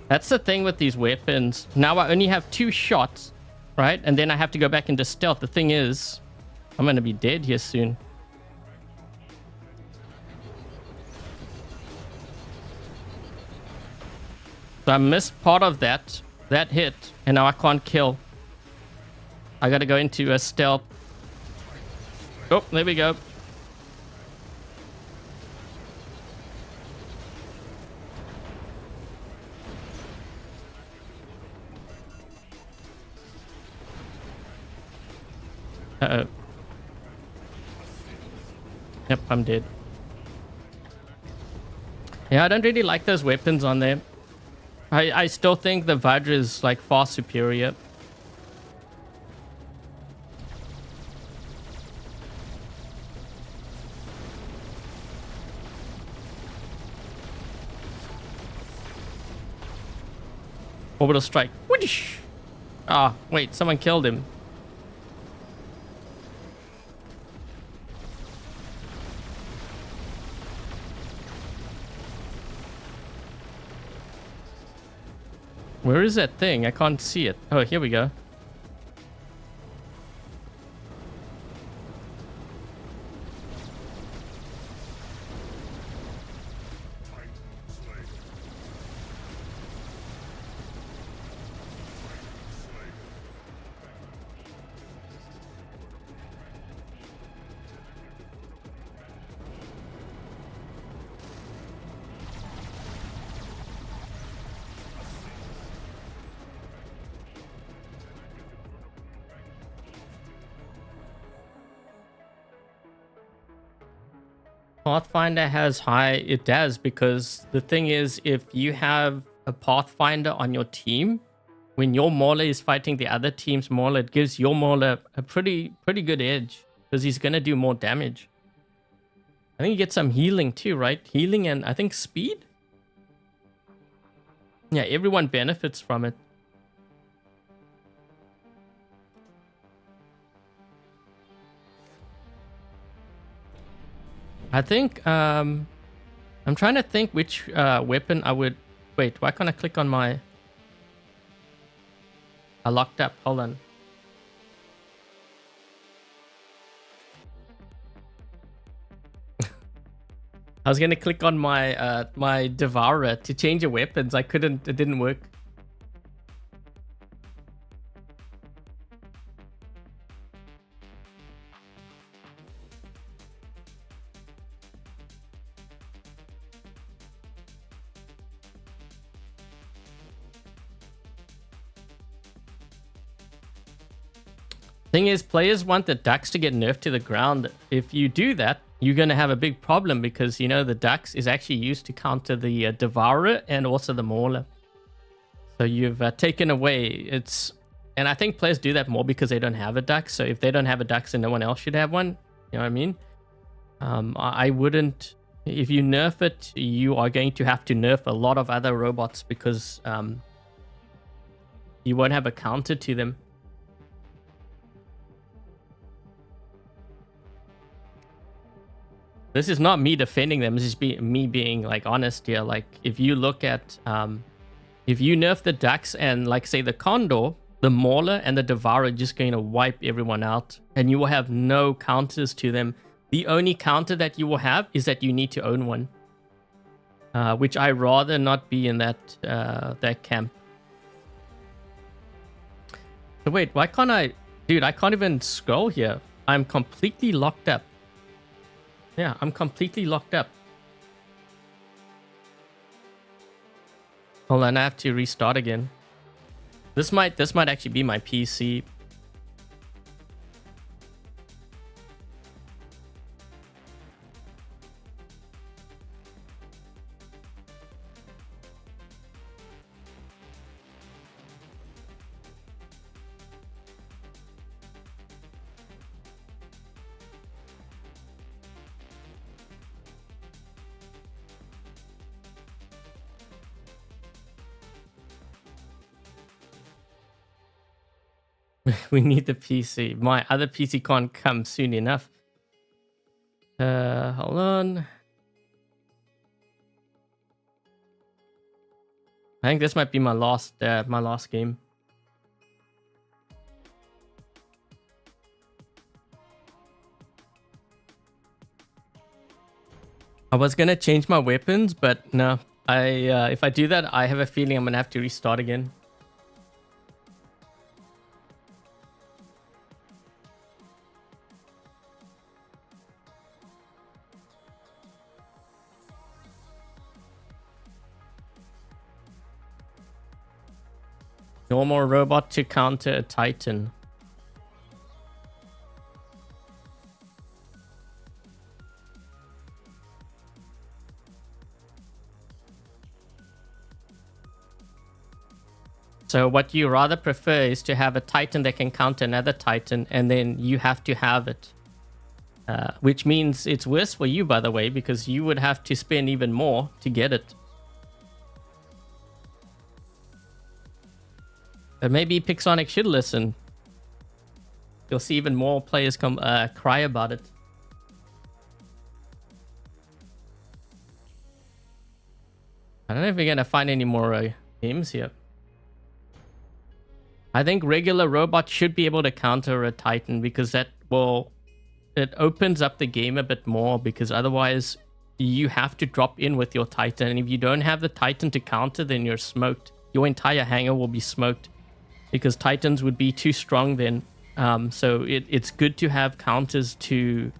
S1: That's the thing with these weapons. Now I only have 2 shots, right? And then I have to go back into stealth. The thing is, I'm going to be dead here soon. So I missed part of that hit, and now I can't kill. I gotta go into a stealth. Oh, there we go. Uh-oh. Yep, I'm dead. Yeah, I don't really like those weapons on there. I still think the Vajra is like far superior. Orbital strike. Whoosh! Ah, wait, someone killed him. Where is that thing? I can't see it. Oh, here we go. Pathfinder has high, it does, because the thing is, if you have a Pathfinder on your team, when your Mauler is fighting the other team's Mauler, it gives your Mauler a pretty good edge, because he's going to do more damage. I think you get some healing too, right? Healing and I think speed? Yeah, everyone benefits from it. I think, I'm trying to think which weapon I would... Wait, why can't I click on my... I locked up, hold on. I was gonna click on my my Devourer to change the weapons. I couldn't, it didn't work. Thing is, players want the ducks to get nerfed to the ground. If you do that, you're going to have a big problem because, you know, the ducks is actually used to counter the Devourer and also the Mauler. So you've taken away its... And I think players do that more because they don't have a duck. So if they don't have a duck, then no one else should have one. You know what I mean? I wouldn't... If you nerf it, you are going to have to nerf a lot of other robots because you won't have a counter to them. This is not me defending them. This is me being like honest here. Like if you look at, if you nerf the ducks and like say the Condor, the Mauler and the Devourer are just going to wipe everyone out, and you will have no counters to them. The only counter that you will have is that you need to own one, which I rather not be in that that camp. So wait, why can't I, dude? I can't even scroll here. I'm completely locked up. Yeah, I'm completely locked up. Hold on, I have to restart again. This might actually be my PC. We need the PC. My other PC can't come soon enough. Hold on. I think this might be my last game. I was gonna change my weapons, but no. If I do that, I have a feeling I'm gonna have to restart again. Normal robot to counter a Titan. So what you rather prefer is to have a Titan that can counter another Titan, and then you have to have it. Which means it's worse for you, by the way, because you would have to spend even more to get it. But maybe Pixonic should listen. You'll see even more players come cry about it. I don't know if we're gonna find any more games here. I think regular robots should be able to counter a Titan, because that will... it opens up the game a bit more, because otherwise you have to drop in with your Titan, and if you don't have the Titan to counter, then you're smoked. Your entire hangar will be smoked, because Titans would be too strong then. So it's good to have counters to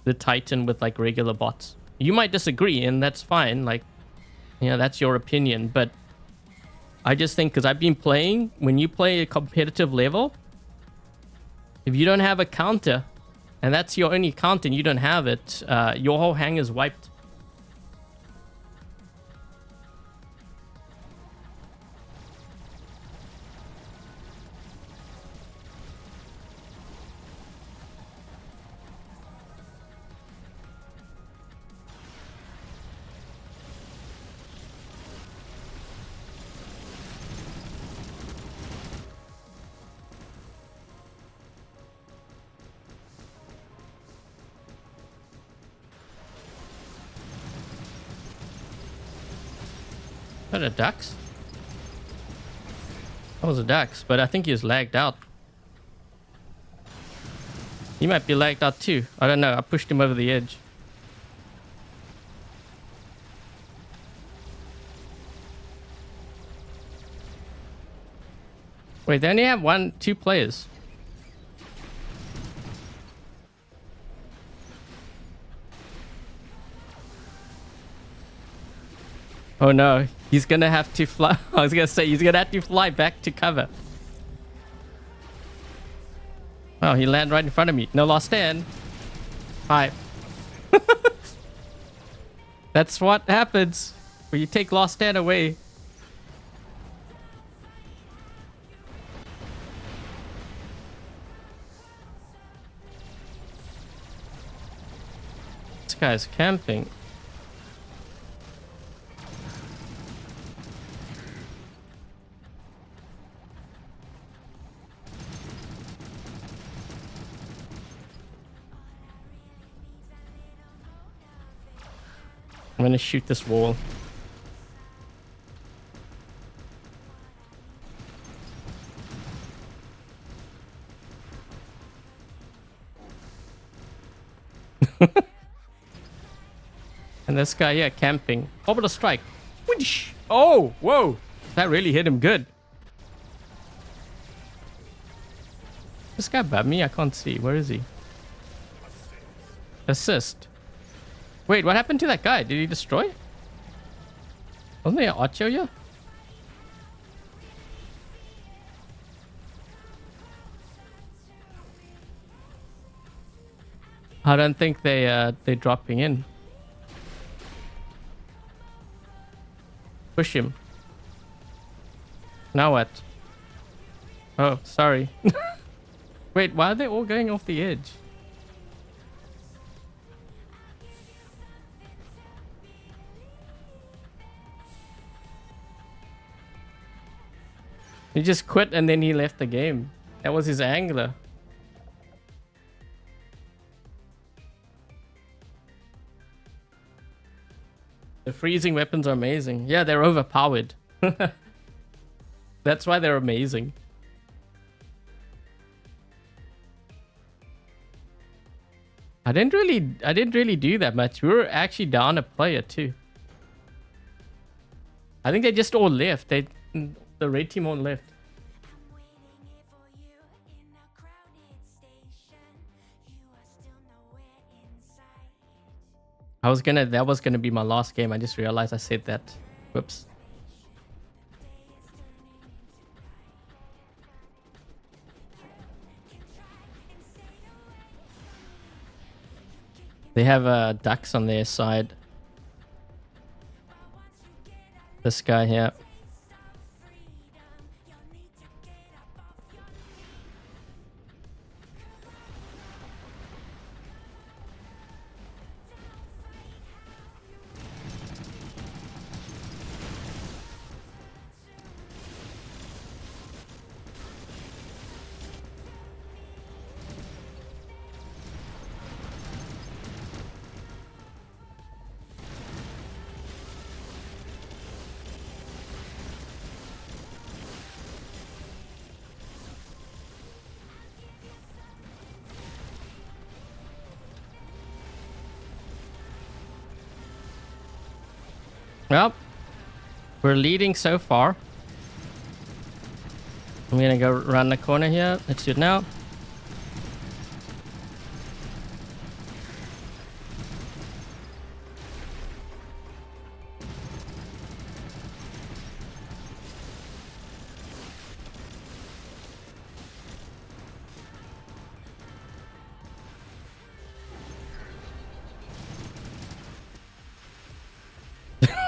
S1: the Titan with like regular bots. You might disagree, and that's fine. Like, you know, that's your opinion, but I just think, because I've been playing, when you play a competitive level, if you don't have a counter, and that's your only counter and you don't have it, your whole hang is wiped. Is that a Dax? That was a Dax, but I think he was lagged out. He might be lagged out too. I don't know. I pushed him over the edge. Wait, they only have two players. Oh no, he's gonna have to fly. I was gonna say, he's gonna have to fly back to cover. Oh, he landed right in front of me. No lost stand. Hi. That's what happens when you take lost stand away. This guy's camping. I'm gonna shoot this wall. And this guy here camping. Orbital strike. Whoosh. Oh, whoa. That really hit him good. This guy above me? I can't see. Where is he? Assist. Wait, what happened to that guy? Did he destroy? Wasn't there an Ocho here? I don't think they're dropping in. Push him. Now what? Oh, sorry. Wait, why are they all going off the edge? He just quit and then he left the game. That was his angler. The freezing weapons are amazing. Yeah, they're overpowered. That's why they're amazing. I didn't really do that much. We were actually down a player too. I think they just all left. The red team all left. That was gonna be my last game. I just realized I said that. Whoops. They have ducks on their side. This guy here. Well, we're leading so far. I'm gonna go around the corner here. Let's do it now.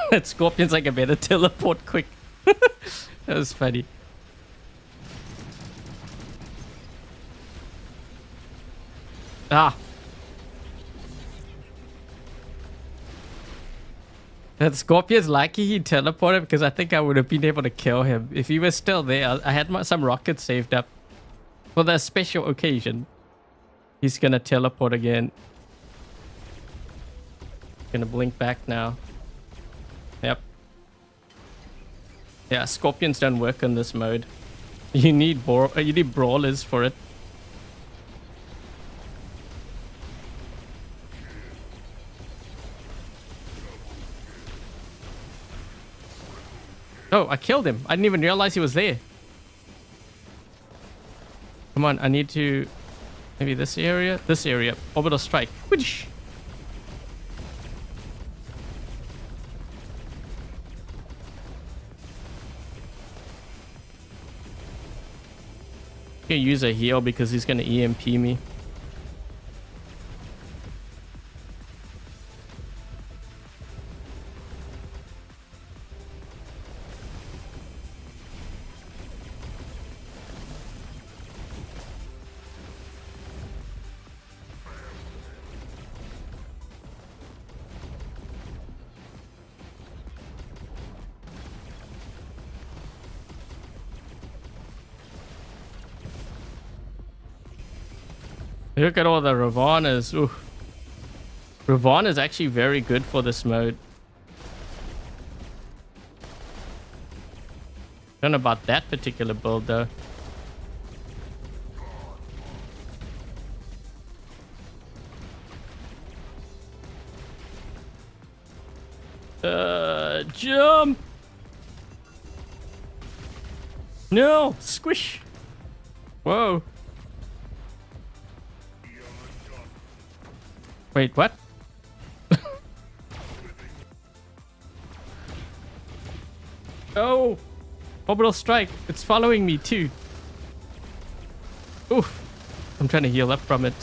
S1: That Scorpion's like a better teleport quick. That was funny. Ah. That Scorpion's lucky he teleported because I think I would have been able to kill him. If he was still there, I had some rockets saved up for that special occasion. He's gonna teleport again. Gonna blink back now. Yep. Yeah, Scorpions don't work on this mode. You need brawlers for it. Oh, I killed him. I didn't even realize he was there. Come on, I need to... Maybe this area? This area. Orbital strike. Whoosh! I'm gonna use a heal because he's gonna EMP me. Look at all the Ravana's. Ooh. Ravana is actually very good for this mode. Don't know about that particular build though. Jump! No! Squish! Whoa. Wait, what? Oh! Orbital strike. It's following me too. Oof. I'm trying to heal up from it.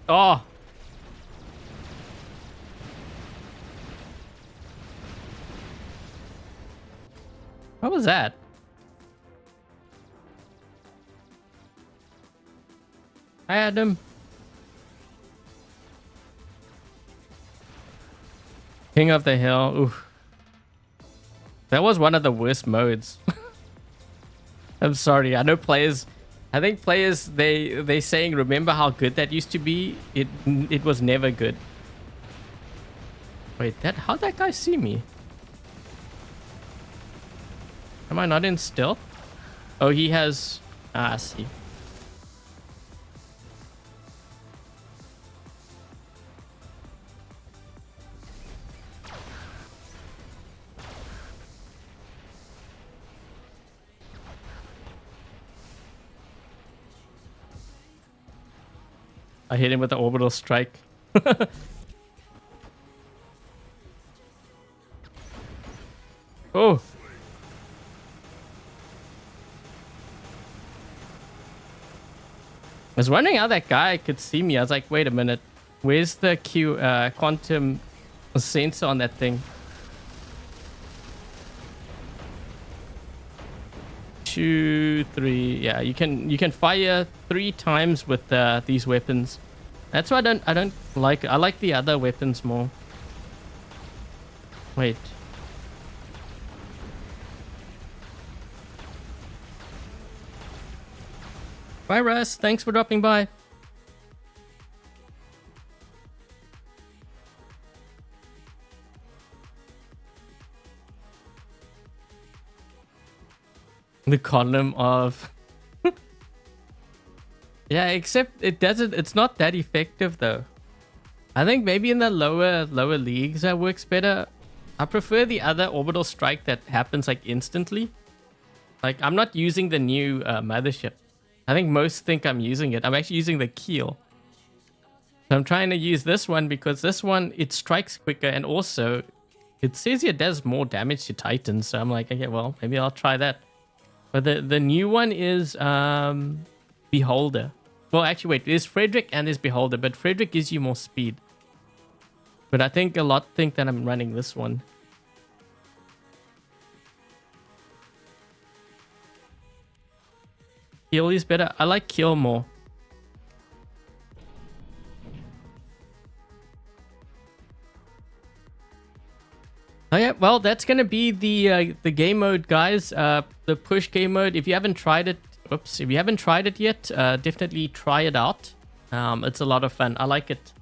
S1: Oh! What was that? Hi, Adam. King of the Hill. Oof. That was one of the worst modes. I'm sorry. I know players... I think players, they saying, remember how good that used to be? It was never good. Wait, how'd that guy see me? Am I not in stealth? Oh, he has... Ah, I see. I hit him with the orbital strike. Oh. I was wondering how that guy could see me. I was like, wait a minute. Where's the quantum sensor on that thing? 2, 3. Yeah, you can fire 3 times with these weapons. That's why I don't like. I like the other weapons more. Wait. Bye, Russ. Thanks for dropping by. The column of... Yeah, except it's not that effective though. I think maybe in the lower leagues that works better. I prefer the other orbital strike that happens like instantly. Like, I'm not using the new mothership. I think most think I'm using it. I'm actually using the keel. So I'm trying to use this one because this one, it strikes quicker, and also it says it does more damage to Titans. So I'm like, okay, well, maybe I'll try that. But the new one is Beholder. Well, actually, wait, there's Frederick and there's Beholder, but Frederick gives you more speed. But I think a lot think that I'm running this one. Kill is better. I like Kill more. Oh yeah, well, that's gonna be the game mode, guys. The push game mode. If you haven't tried it, if you haven't tried it yet, definitely try it out. It's a lot of fun. I like it.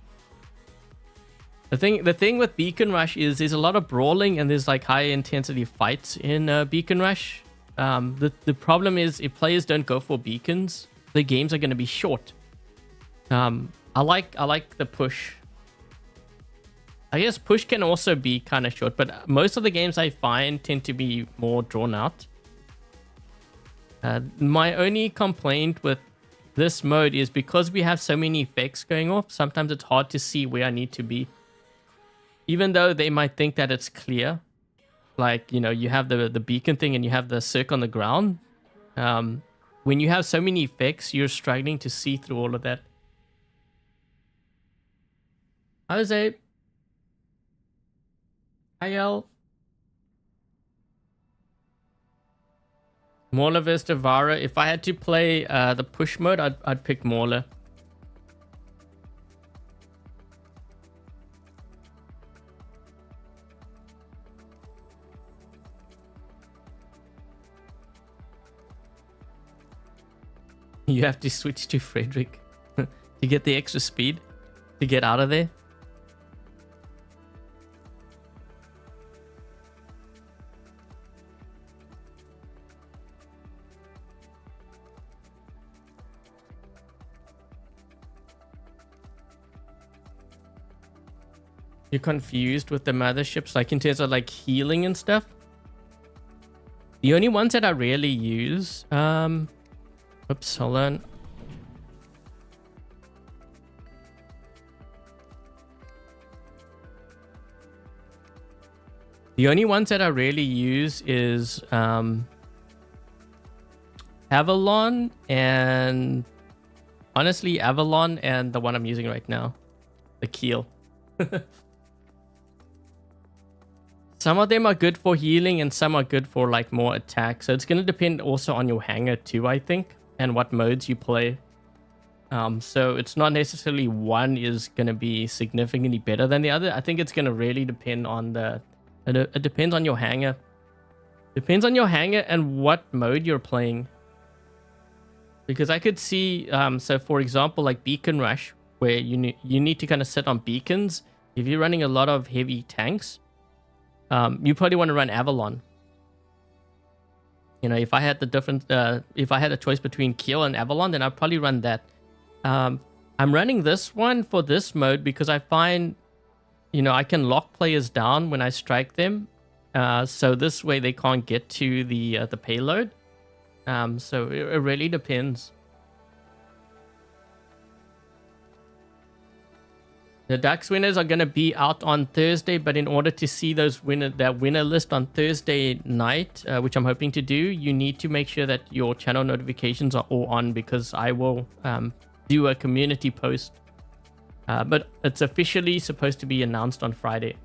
S1: The thing with Beacon Rush is there's a lot of brawling and there's like high intensity fights in Beacon Rush. The problem is if players don't go for beacons, the games are gonna be short. I like the push. I guess push can also be kind of short, but most of the games I find tend to be more drawn out. My only complaint with this mode is because we have so many effects going off, sometimes it's hard to see where I need to be. Even though they might think that it's clear. Like, you know, you have the beacon thing and you have the circle on the ground. When you have so many effects, you're struggling to see through all of that. Hi, Jose. Hi, El. Mauler vs. Devourer. If I had to play the push mode, I'd pick Mauler. You have to switch to Frederick to get the extra speed to get out of there. You're confused with the motherships, like in terms of like healing and stuff. The only ones that I rarely use, oops, hold on. The only ones that I rarely use is Avalon and honestly Avalon and the one I'm using right now, the Keel. Some of them are good for healing and some are good for like more attack. So it's going to depend also on your hanger too, I think, and what modes you play. So it's not necessarily one is going to be significantly better than the other. I think it's going to really depend on it depends on your hanger. Depends on your hanger and what mode you're playing. Because I could see, so for example, like Beacon Rush, where you need to kind of sit on beacons. If you're running a lot of heavy tanks, you probably want to run Avalon. You know, if I had if I had a choice between Keel and Avalon, then I'd probably run that. I'm running this one for this mode because I find, you know, I can lock players down when I strike them. So this way they can't get to the payload. So it really depends. The Dax winners are going to be out on Thursday, but in order to see that winner list on Thursday night, which I'm hoping to do, you need to make sure that your channel notifications are all on, because I will do a community post. But it's officially supposed to be announced on Friday.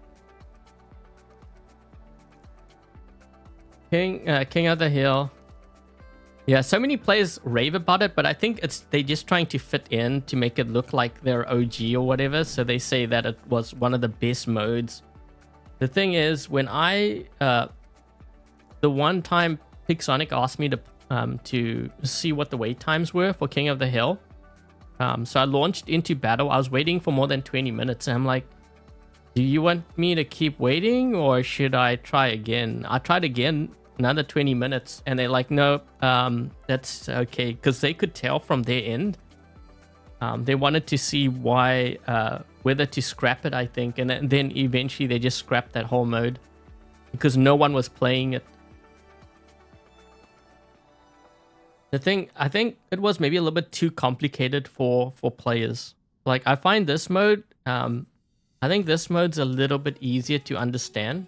S1: King of the Hill. Yeah, so many players rave about it, but I think they're just trying to fit in to make it look like they're OG or whatever. So they say that it was one of the best modes. The thing is, when the one time Pixonic asked me to see what the wait times were for King of the Hill. So I launched into battle. I was waiting for more than 20 minutes. And I'm like, do you want me to keep waiting or should I try again? I tried again. Another 20 minutes, and they're like, no, that's okay, because they could tell from their end. They wanted to see whether to scrap it, I think, and then eventually they just scrapped that whole mode because no one was playing it. The thing, I think it was maybe a little bit too complicated for players. Like, I find this mode, I think this mode's a little bit easier to understand.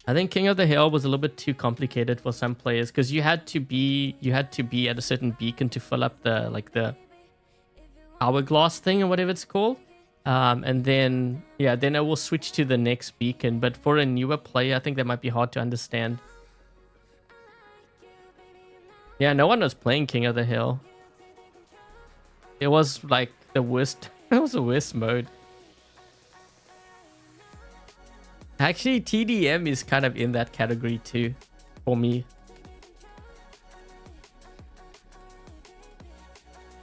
S1: I think King of the Hill was a little bit too complicated for some players because you had to be at a certain beacon to fill up the hourglass thing or whatever it's called, and then it will switch to the next beacon. But for a newer player, I think that might be hard to understand. Yeah, no one was playing King of the Hill. It was like the worst. It was the worst mode. Actually, TDM is kind of in that category too, for me.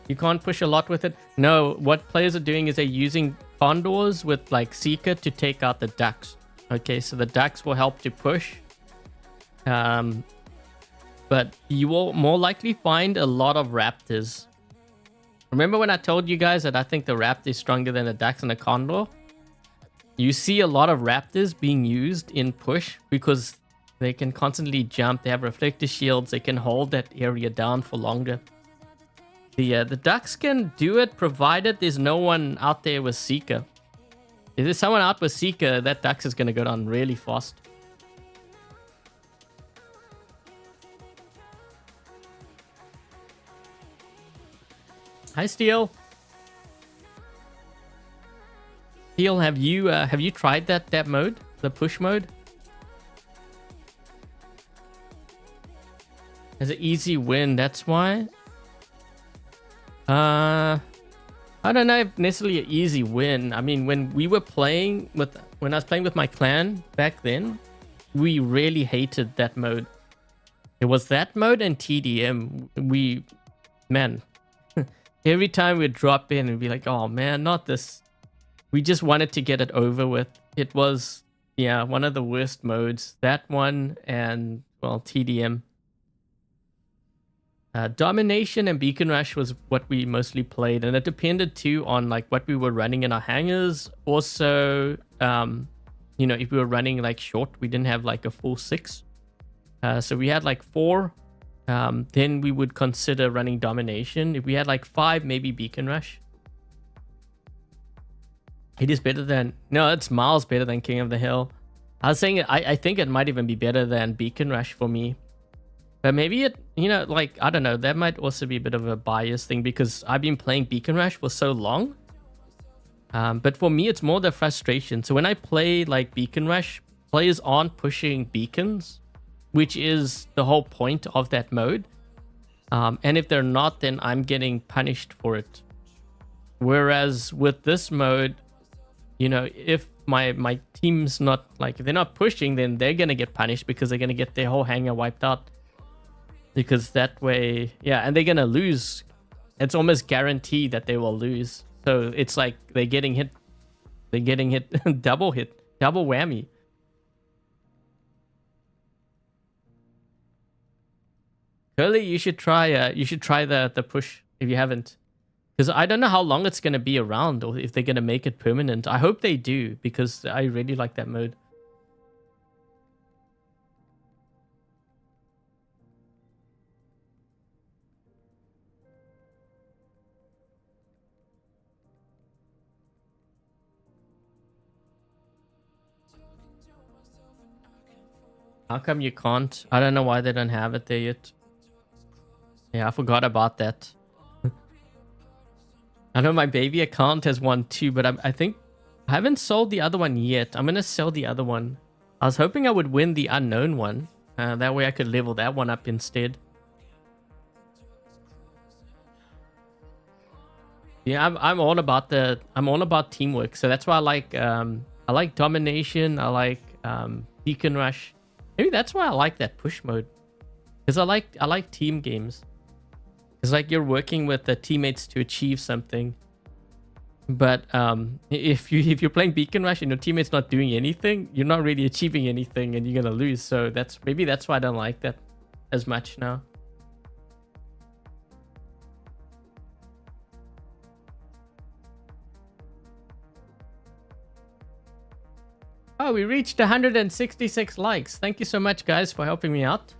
S1: You can't push a lot with it. No, what players are doing is they're using condors with like Seeker to take out the ducks. Okay, so the ducks will help to push. But you will more likely find a lot of raptors. Remember when I told you guys that I think the raptor is stronger than the ducks and the condor? You see a lot of raptors being used in push because they can constantly jump. They have reflector shields. They can hold that area down for longer. The ducks can do it provided there's no one out there with Seeker. If there's someone out with Seeker, that ducks is going to go down really fast. Hi, Steel. Steel, have you tried that mode, the push mode? As an easy win, that's why. I don't know if necessarily an easy win. I mean, when I was playing with my clan back then, we really hated that mode. It was that mode and TDM. Man, every time we'd drop in and be like, oh man, not this. We just wanted to get it over with. It was, yeah, one of the worst modes. That one and, well, TDM. Domination and Beacon Rush was what we mostly played. And it depended, too, on, like, what we were running in our hangars. Also, you know, if we were running, like, short, we didn't have, like, a full 6. So we had, like, 4. Then we would consider running Domination. If we had, like, 5, maybe Beacon Rush. It is better than... No, it's miles better than King of the Hill. I was saying I think it might even be better than Beacon Rush for me. But maybe it, you know, like, I don't know. That might also be a bit of a bias thing because I've been playing Beacon Rush for so long. But for me, it's more the frustration. So when I play, like, Beacon Rush, players aren't pushing beacons, which is the whole point of that mode. And if they're not, then I'm getting punished for it. Whereas with this mode... You know, if my team's not, like, if they're not pushing, then they're going to get punished because they're going to get their whole hangar wiped out. Because that way, yeah, and they're going to lose. It's almost guaranteed that they will lose. So it's like they're getting hit. They're getting hit, double whammy. Curly, you should try the push if you haven't. Because I don't know how long it's going to be around or if they're going to make it permanent. I hope they do because I really like that mode. How come you can't? I don't know why they don't have it there yet. Yeah, I forgot about that. I know my baby account has one too, but I think I haven't sold the other one yet. I'm going to sell the other one. I was hoping I would win the unknown one. That way I could level that one up instead. Yeah, I'm all about teamwork. So that's why I like domination. I like beacon rush. Maybe that's why I like that push mode. Because I like team games. It's like you're working with the teammates to achieve something. But if you're playing beacon rush and your teammate's not doing anything, you're not really achieving anything and you're gonna lose. So maybe that's why I don't like that as much now. Oh, we reached 166 likes. Thank you so much, guys, for helping me out.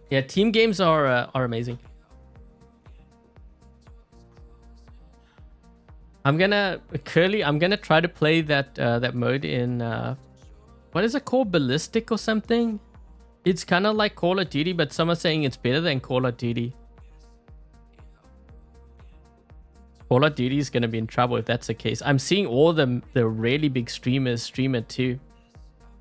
S1: Yeah, team games are amazing. I'm gonna try to play that mode in what is it called, ballistic or something? It's kind of like Call of Duty, but some are saying it's better than Call of Duty. Call of Duty is gonna be in trouble if that's the case. I'm seeing all the really big streamers stream it too.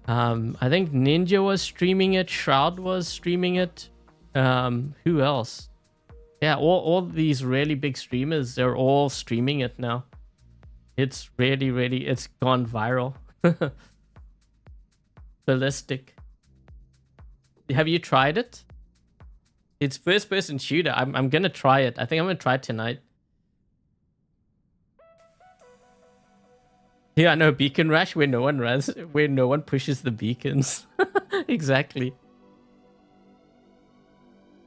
S1: I think Ninja was streaming it, Shroud was streaming it. Who else? Yeah, all these really big streamers, they're all streaming it now. It's really, it's gone viral. Ballistic. Have you tried it? It's first-person shooter. I'm gonna try it. I think I'm gonna try it tonight. Yeah, I know, beacon rush where no one runs, where no one pushes the beacons. Exactly.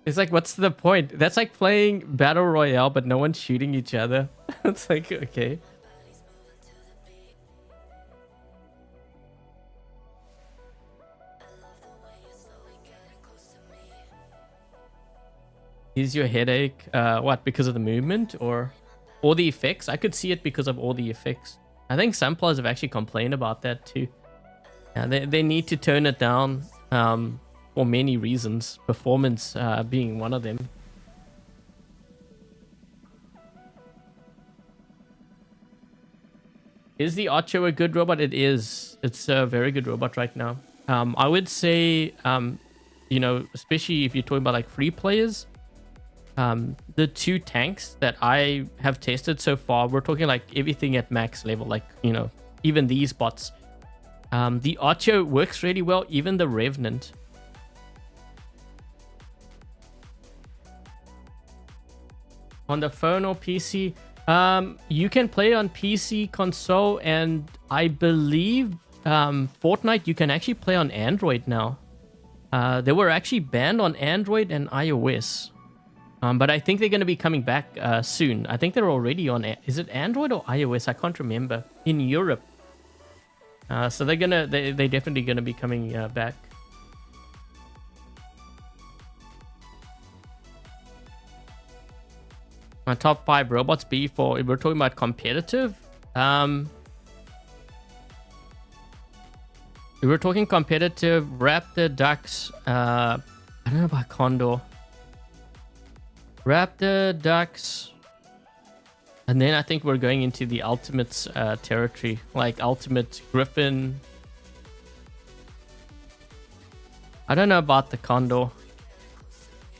S1: It's like, what's the point? That's like playing Battle Royale, but no one's shooting each other. It's like, okay. Is your headache, what, because of the movement or all the effects? I could see it because of all the effects. I think some players have actually complained about that too. Yeah, they need to tone it down. For many reasons, performance being one of them. Is the Ocho a good robot? It is. It's a very good robot right now. I would say, you know, especially if you're talking about like free players, the two tanks that I have tested so far, we're talking like everything at max level, like, you know, even these bots. The Ocho works really well, even the Revenant. On the phone or PC, you can play on PC, console, and I believe Fortnite you can actually play on Android now. They were actually banned on Android and iOS, but I think they're going to be coming back soon. I think they're already on. Is it Android or iOS? I can't remember. In Europe, so they're definitely gonna be coming back. My top 5 robots be for, if we're talking about competitive, if we're talking competitive, Raptor, Ducks, I don't know about Condor. Raptor, Ducks, and then I think we're going into the ultimates territory, like Ultimate Griffin. I don't know about the Condor.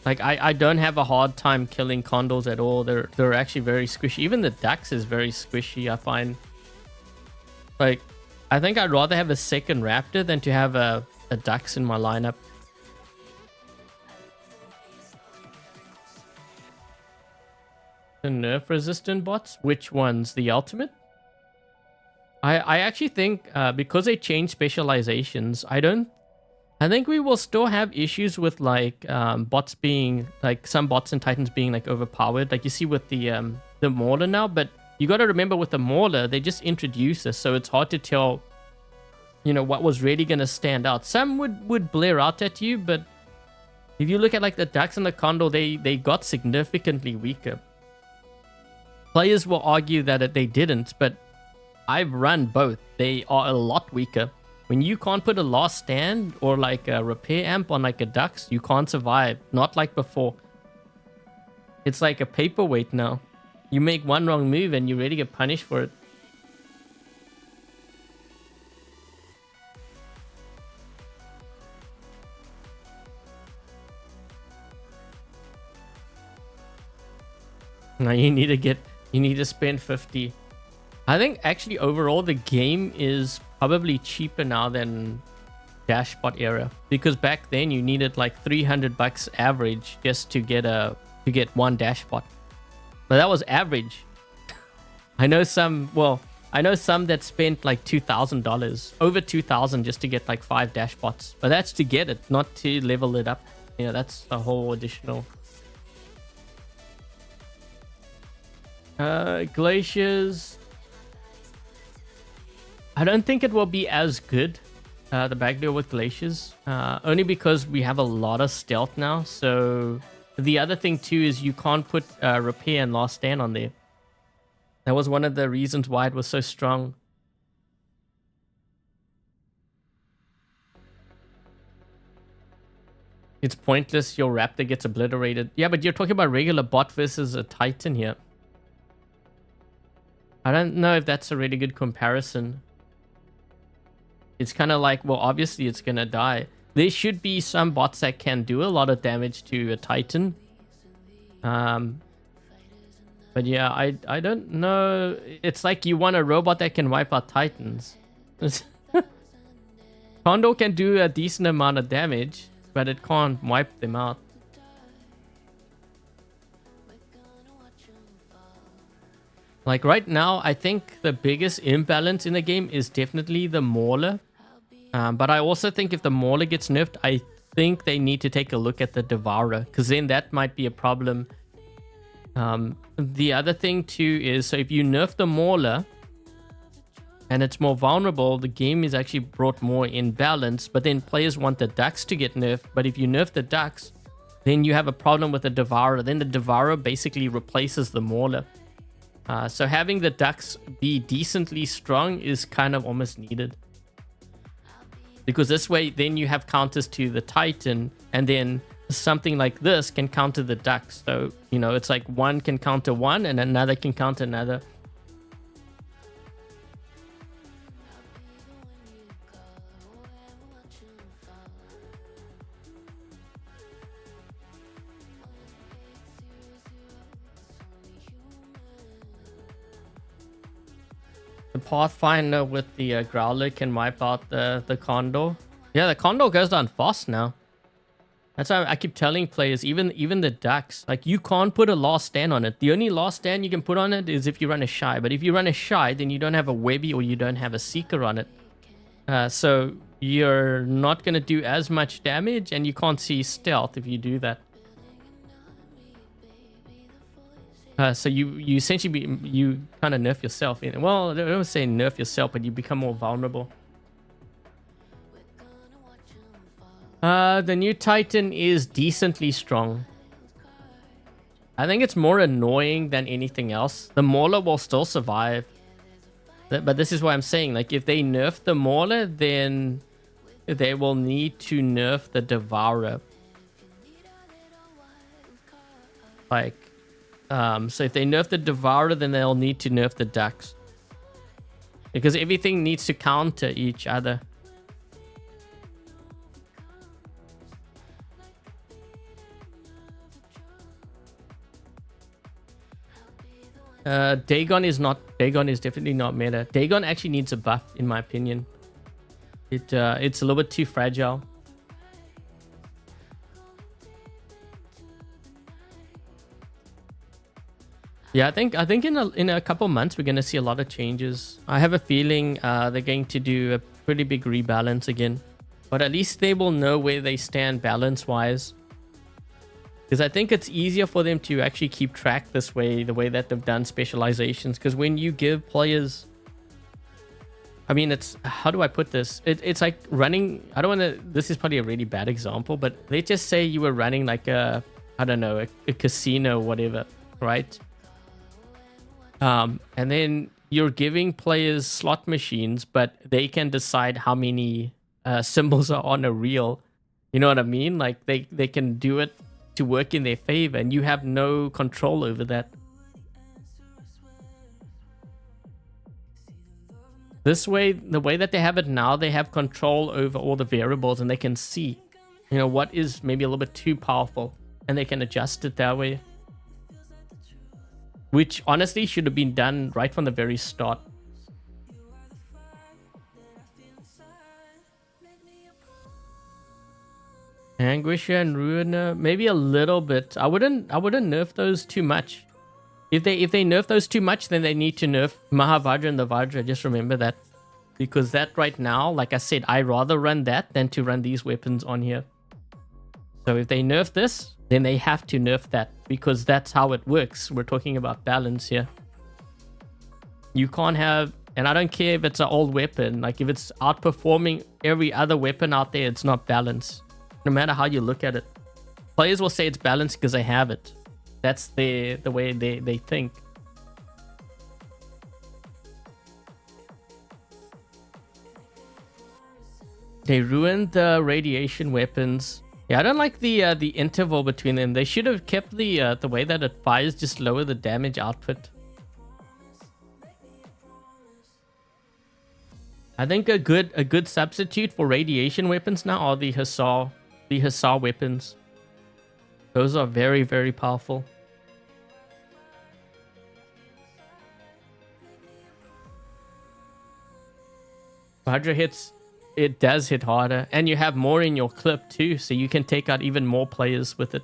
S1: Like, I don't have a hard time killing condors at all. They're actually very squishy. Even the Ducks is very squishy, I find. Like, I think I'd rather have a second Raptor than to have a Ducks in my lineup. The nerf resistant bots? Which ones? The ultimate? I actually think because they changed specializations, I think we will still have issues with like bots being like some bots and titans being like overpowered, like you see with the Mauler now. But you got to remember with the Mauler, they just introduced us, so it's hard to tell, you know, what was really gonna stand out. Some would blare out at you, but if you look at like the Ducks and the Condor, they got significantly weaker. Players will argue that they didn't, but I've run both. They are a lot weaker When you can't put a last stand or like a repair amp on like a Dux, you can't survive. Not like before. It's like a paperweight now. You make one wrong move and you really get punished for it. Now you need to spend 50. I think actually overall the game is probably cheaper now than Dashbot era, because back then you needed like $300 average just to get one Dashbot. But that was average. I know some that spent like $2,000, over $2,000 just to get like 5 Dashbots. But that's to get it, not to level it up. Yeah, that's a whole additional. Glaciers. I don't think it will be as good, the backdoor with Glaciers, only because we have a lot of stealth now. So the other thing too is you can't put repair and last stand on there. That was one of the reasons why it was so strong. It's pointless, your Raptor gets obliterated. Yeah, but you're talking about regular bot versus a Titan here. I don't know if that's a really good comparison. It's kind of like, well, obviously it's going to die. There should be some bots that can do a lot of damage to a Titan. But yeah, I don't know. It's like you want a robot that can wipe out Titans. Kondo can do a decent amount of damage, but it can't wipe them out. Like right now, I think the biggest imbalance in the game is definitely the Mauler. But I also think if the Mauler gets nerfed, I think they need to take a look at the Devourer, because then that might be a problem. The other thing too is, so if you nerf the Mauler and it's more vulnerable, the game is actually brought more in balance, but then players want the Dux to get nerfed. But if you nerf the Dux, then you have a problem with the Devourer. Then the Devourer basically replaces the Mauler. So having the Dux be decently strong is kind of almost needed. Because this way, then you have counters to the Titan, and then something like this can counter the Dux. So, you know, it's like one can counter one and another can counter another. The Pathfinder with the Growler can wipe out the Condor. Yeah, the Condor goes down fast now. That's why I keep telling players, even the Dux, like you can't put a last stand on it. The only last stand you can put on it is if you run a Shy. But if you run a Shy, then you don't have a Webby or you don't have a Seeker on it. So you're not going to do as much damage, and you can't see stealth if you do that. So you essentially you kind of nerf yourself. Well, I don't say nerf yourself, but you become more vulnerable. The new Titan is decently strong. I think it's more annoying than anything else. The Mauler will still survive. But this is what I'm saying. Like, if they nerf the Mauler, then they will need to nerf the Devourer. Like, so if they nerf the Devourer, then they'll need to nerf the Dux. Because everything needs to counter each other. Dagon is definitely not meta. Dagon actually needs a buff, in my opinion. It's a little bit too fragile. Yeah, I think in a couple months we're gonna see a lot of changes. I have a feeling they're going to do a pretty big rebalance again, but at least they will know where they stand balance wise. Because I think it's easier for them to actually keep track this way, the way that they've done specializations. Because when you give players, I mean, it's, how do I put this? It's like running, I don't want to, this is probably a really bad example, but let's just say you were running like a, I don't know, a casino or whatever, right? And then you're giving players slot machines, but they can decide how many symbols are on a reel. You know what I mean? Like they can do it to work in their favor, and you have no control over that. This way, the way that they have it now, they have control over all the variables, and they can see, you know, what is maybe a little bit too powerful, and they can adjust it that way. Which honestly should have been done right from the very start. Anguisher and Ruiner, maybe a little bit. I wouldn't nerf those too much. If they nerf those too much, then they need to nerf Mahavajra and the Vajra. Just remember that. Because that right now, like I said, I rather run that than to run these weapons on here. So if they nerf this, then they have to nerf that. Because that's how it works. We're talking about balance here. You can't have... And I don't care if it's an old weapon. Like if it's outperforming every other weapon out there, it's not balanced. No matter how you look at it. Players will say it's balanced because they have it. That's the way they think. They ruined the radiation weapons. Yeah, I don't like the interval between them. They should have kept the way that it fires, just lower the damage output. I think a good substitute for radiation weapons now are the Hussar weapons. Those are very, very powerful. Vajra hits, it does hit harder, and you have more in your clip too, so you can take out even more players with it.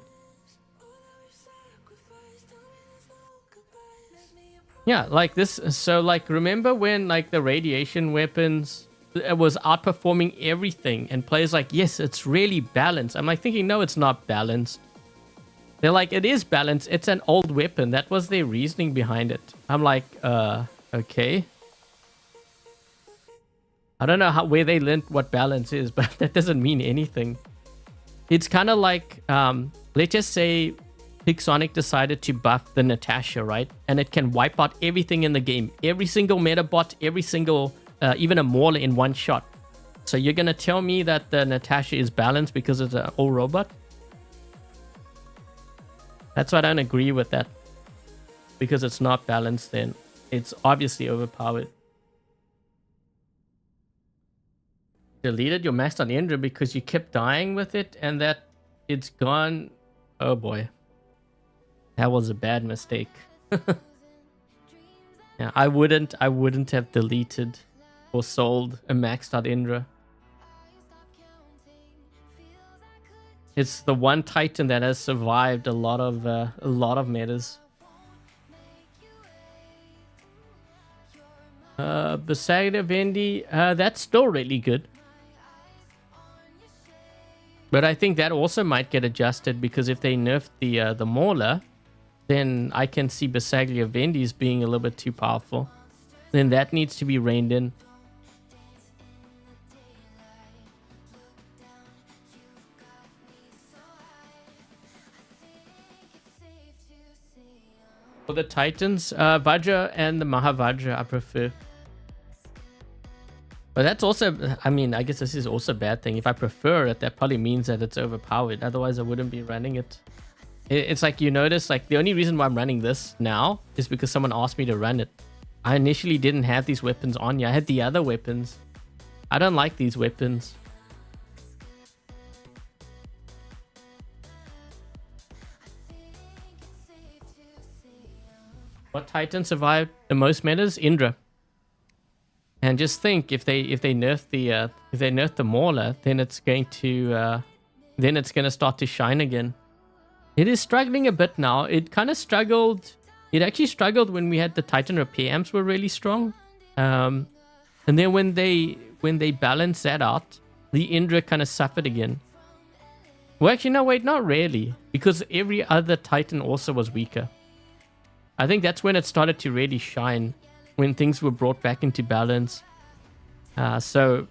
S1: Yeah, like this. So like, remember when like the radiation weapons, it was outperforming everything, and players like, yes, it's really balanced. I'm like thinking, no, it's not balanced. They're like, it is balanced. It's an old weapon. That was their reasoning behind it. I'm like, okay. I don't know where they learned what balance is, but that doesn't mean anything. It's kind of like, let's just say Pixonic decided to buff the Natasha, right? And it can wipe out everything in the game. Every single Metabot, every single, even a Mauler in one shot. So you're going to tell me that the Natasha is balanced because it's an old robot? That's why I don't agree with that. Because it's not balanced, then it's obviously overpowered. Deleted your maxed on Indra because you kept dying with it, and that it's gone. Oh boy. That was a bad mistake. Yeah, I wouldn't have deleted or sold a maxed out Indra. It's the one Titan that has survived a lot of metas. Besagda Vendi, that's still really good. But I think that also might get adjusted, because if they nerf the Mauler, then I can see Besaglia Vendi's being a little bit too powerful. Then that needs to be reined in. For the Titans, Vajra and the Mahavajra I prefer. But that's also, I mean, I guess this is also a bad thing. If I prefer it, that probably means that it's overpowered. Otherwise, I wouldn't be running it. It's like, you notice, like, the only reason why I'm running this now is because someone asked me to run it. I initially didn't have these weapons on you. I had the other weapons. I don't like these weapons. What Titan survived the most metas? Indra. And just think, if they nerf the Mauler, then it's going to start to shine again. It is struggling a bit now. It kind of struggled. It actually struggled when we had the Titan repair amps were really strong. And then when they balanced that out, the Indra kind of suffered again. Well, actually, no, wait, not really, because every other Titan also was weaker. I think that's when it started to really shine, when things were brought back into balance. So,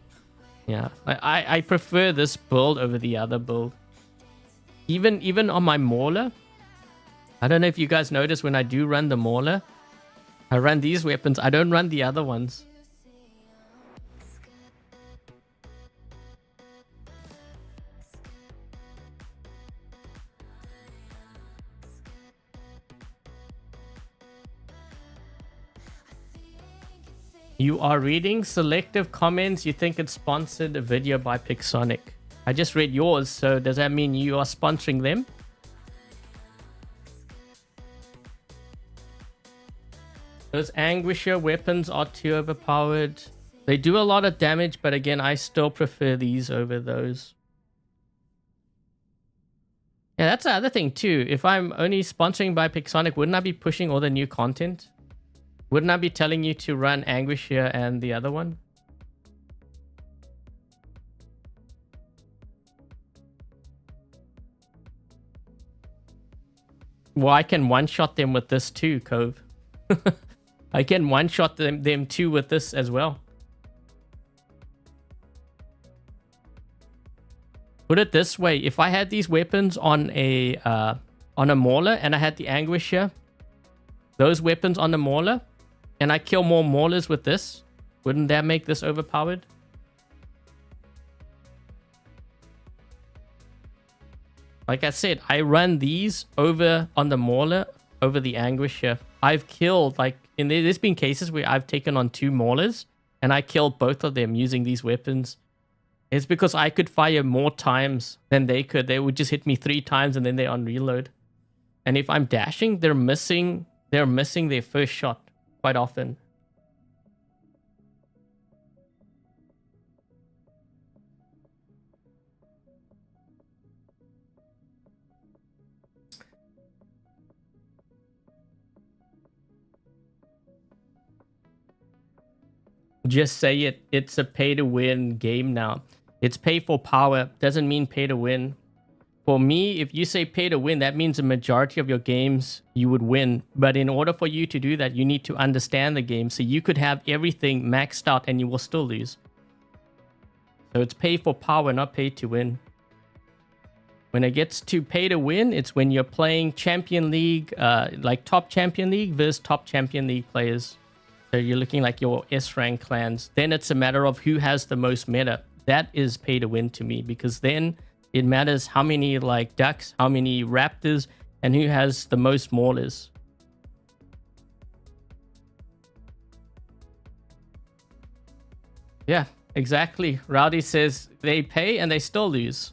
S1: yeah, I prefer this build over the other build. Even on my Mauler, I don't know if you guys notice when I do run the Mauler, I run these weapons. I don't run the other ones. You are reading selective comments. You think it's sponsored a video by Pixonic. I just read yours, so does that mean you are sponsoring them? Those Anguisher weapons are too overpowered. They do a lot of damage, but again, I still prefer these over those. Yeah, that's the other thing too. If I'm only sponsoring by Pixonic, wouldn't I be pushing all the new content? Wouldn't I be telling you to run Anguisher and the other one? Well, I can one-shot them with this too, Cove. I can one-shot them too with this as well. Put it this way, if I had these weapons on a mauler and I had the Anguisher, those weapons on the mauler, and I kill more maulers with this, wouldn't that make this overpowered? Like I said, I run these over on the mauler over the Anguisher. I've killed, like, there's been cases where I've taken on 2 maulers and I killed both of them using these weapons. It's because I could fire more times than they could. They would just hit me 3 times and then they're on reload. And if I'm dashing, they're missing their first shot quite often. Just say it. It's a pay-to-win game now. It's pay for power. Doesn't mean pay to win. For me, if you say pay to win, that means the majority of your games you would win. But in order for you to do that, you need to understand the game. So you could have everything maxed out and you will still lose. So it's pay for power, not pay to win. When it gets to pay to win, it's when you're playing Champion League, like top Champion League versus top Champion League players. So you're looking like your S-rank clans. Then it's a matter of who has the most meta. That is pay to win to me, because then it matters how many like ducks, how many raptors, and who has the most maulers. Yeah, exactly. Rowdy says they pay and they still lose.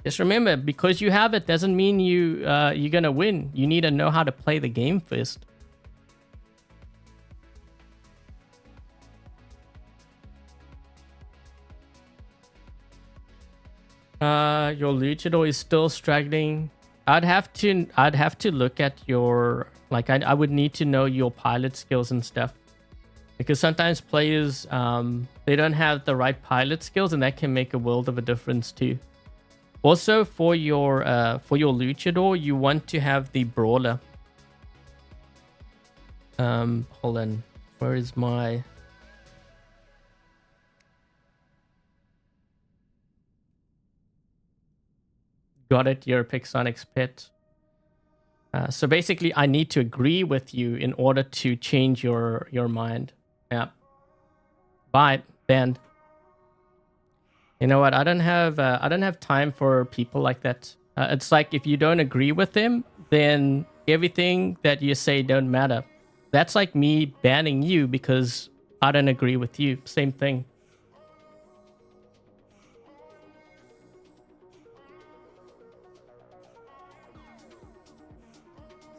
S1: Just remember, because you have it doesn't mean you're gonna win. You need to know how to play the game first. Your luchador is still struggling. I'd have to look at your, like, I would need to know your pilot skills and stuff, because sometimes players they don't have the right pilot skills, and that can make a world of a difference too. Also, for your luchador, you want to have the brawler. Hold on, where is my? Got it, you're Pixonic's pet. So basically, I need to agree with you in order to change your mind. Yeah. Bye, banned. You know what? I don't have time for people like that. It's like if you don't agree with them, then everything that you say don't matter. That's like me banning you because I don't agree with you. Same thing.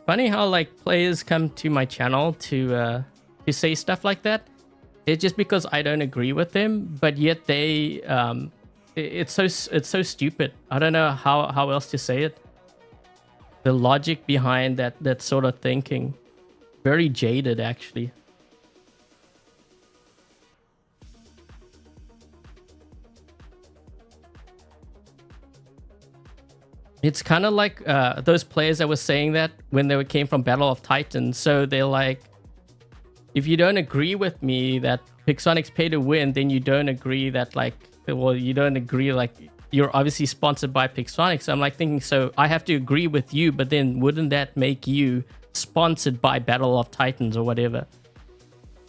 S1: Funny how like players come to my channel to say stuff like that. It's just because I don't agree with them, but yet they it's so stupid. I don't know how else to say it. The logic behind that sort of thinking, very jaded actually. It's kind of like those players that were saying that when they came from Battle of Titans. So they're like, if you don't agree with me that Pixonic's pay to win, then you don't agree that like, well, you don't agree like you're obviously sponsored by Pixonic. So I'm like thinking, so I have to agree with you, but then wouldn't that make you sponsored by Battle of Titans or whatever.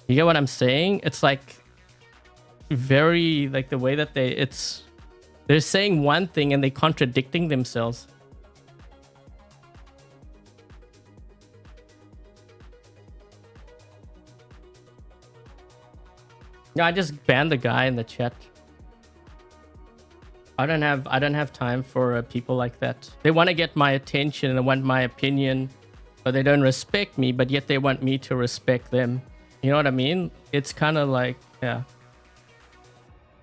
S1: You get what I'm saying? It's like very like the way that they're saying one thing and they're contradicting themselves. Yeah, I just banned the guy in the chat. I don't have time for people like that. They want to get my attention and they want my opinion, but they don't respect me, but yet they want me to respect them. You know what I mean? It's kind of like, yeah.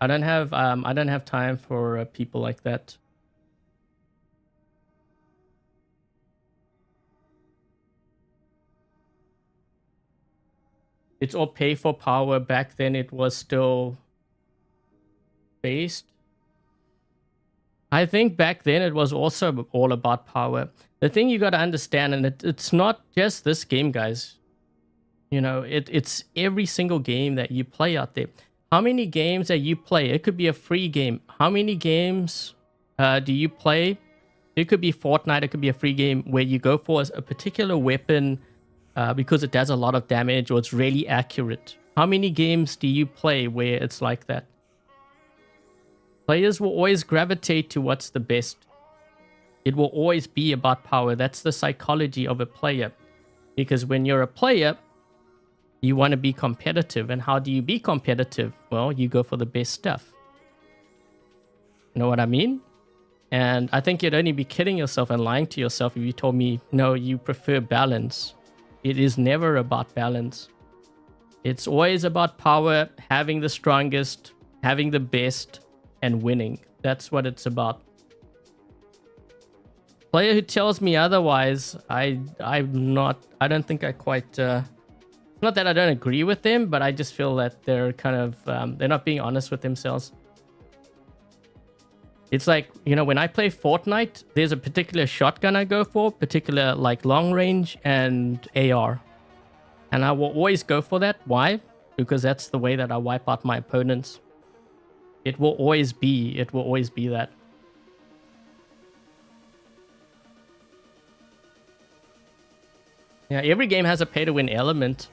S1: I don't have time for people like that. It's all pay for power. Back then it was still based. I think back then it was also all about power. The thing you got to understand, and it's not just this game, guys. You know, it's every single game that you play out there. How many games that you play? It could be a free game. How many games do you play? It could be Fortnite. It could be a free game where you go for a particular weapon because it does a lot of damage or it's really accurate. How many games do you play where it's like that? Players will always gravitate to what's the best. It will always be about power. That's the psychology of a player. Because when you're a player, you want to be competitive. And how do you be competitive? Well, you go for the best stuff. You know what I mean? And I think you'd only be kidding yourself and lying to yourself if you told me, no, you prefer balance. It is never about balance. It's always about power, having the strongest, having the best, and winning. That's what it's about. Player who tells me otherwise, I don't think I quite... not that I don't agree with them, but I just feel that they're kind of... they're not being honest with themselves. It's like, you know, when I play Fortnite, there's a particular shotgun I go for, particular like long range and AR. And I will always go for that. Why? Because that's the way that I wipe out my opponents. It will always be that. Yeah, every game has a pay to win element.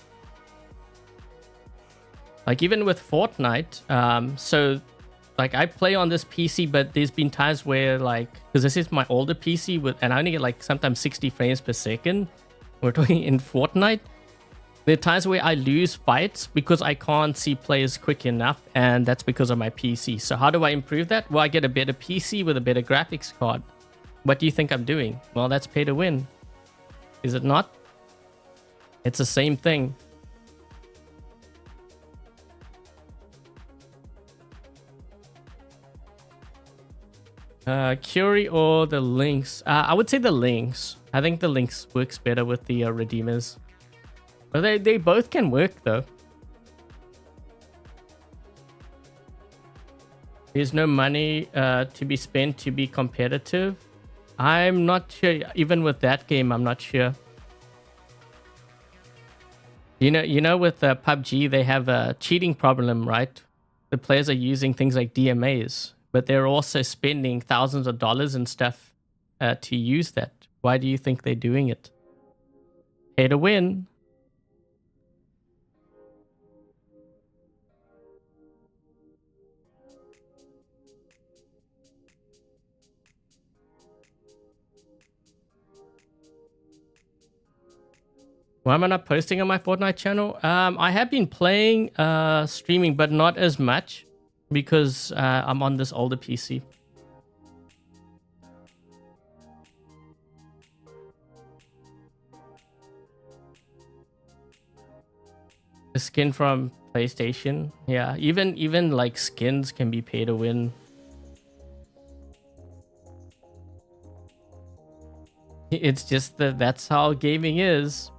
S1: Like even with Fortnite, so like I play on this PC, but there's been times where like, because this is my older PC and I only get like sometimes 60 frames per second. We're talking in Fortnite. There are times where I lose fights because I can't see players quick enough, and that's because of my PC. So how do I improve that? Well, I get a better PC with a better graphics card. What do you think I'm doing? Well, that's pay to win. Is it not? It's the same thing. Curie or the links? I would say the links. I think the links works better with the redeemers. But they both can work though. There's no money to be spent to be competitive. I'm not sure. Even with that game, I'm not sure. You know, with PUBG, they have a cheating problem, right? The players are using things like DMAs, but they're also spending thousands of dollars and stuff to use that. Why do you think they're doing it? Pay to win. Why am I not posting on my Fortnite channel? I have been playing, streaming, but not as much because I'm on this older PC. The skin from PlayStation. Yeah, even like skins can be pay to win. It's just that's how gaming is.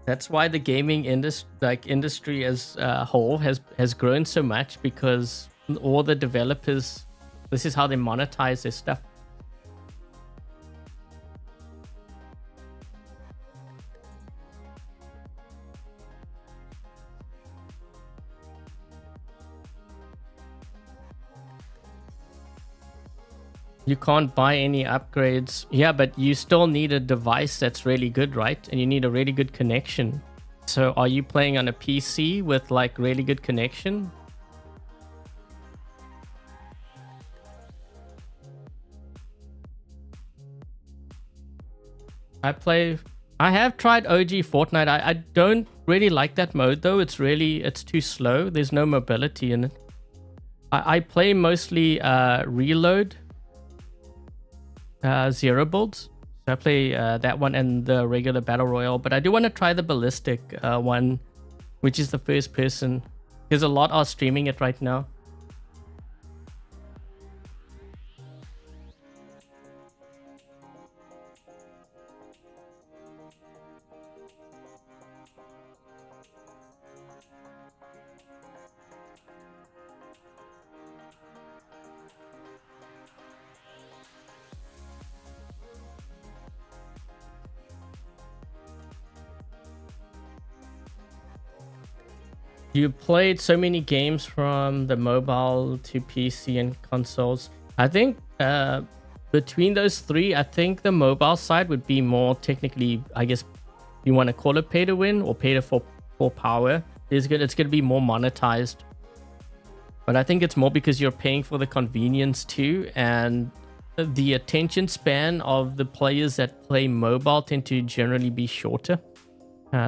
S1: That's why the gaming industry as a whole has grown so much, because all the developers, this is how they monetize their stuff. You can't buy any upgrades. Yeah, but you still need a device that's really good, right? And you need a really good connection. So are you playing on a PC with like really good connection? I have tried OG Fortnite. I don't really like that mode though. It's too slow. There's no mobility in it. I play mostly reload, zero builds. So I play that one and the regular battle royale, but I do want to try the ballistic one, which is the first person, because a lot are streaming it right now. You played so many games from the mobile to PC and consoles. I think between those three, I think the mobile side would be more technically, I guess you want to call it pay to win or pay to for power. It's gonna be more monetized. But I think it's more because you're paying for the convenience too, and the attention span of the players that play mobile tend to generally be shorter.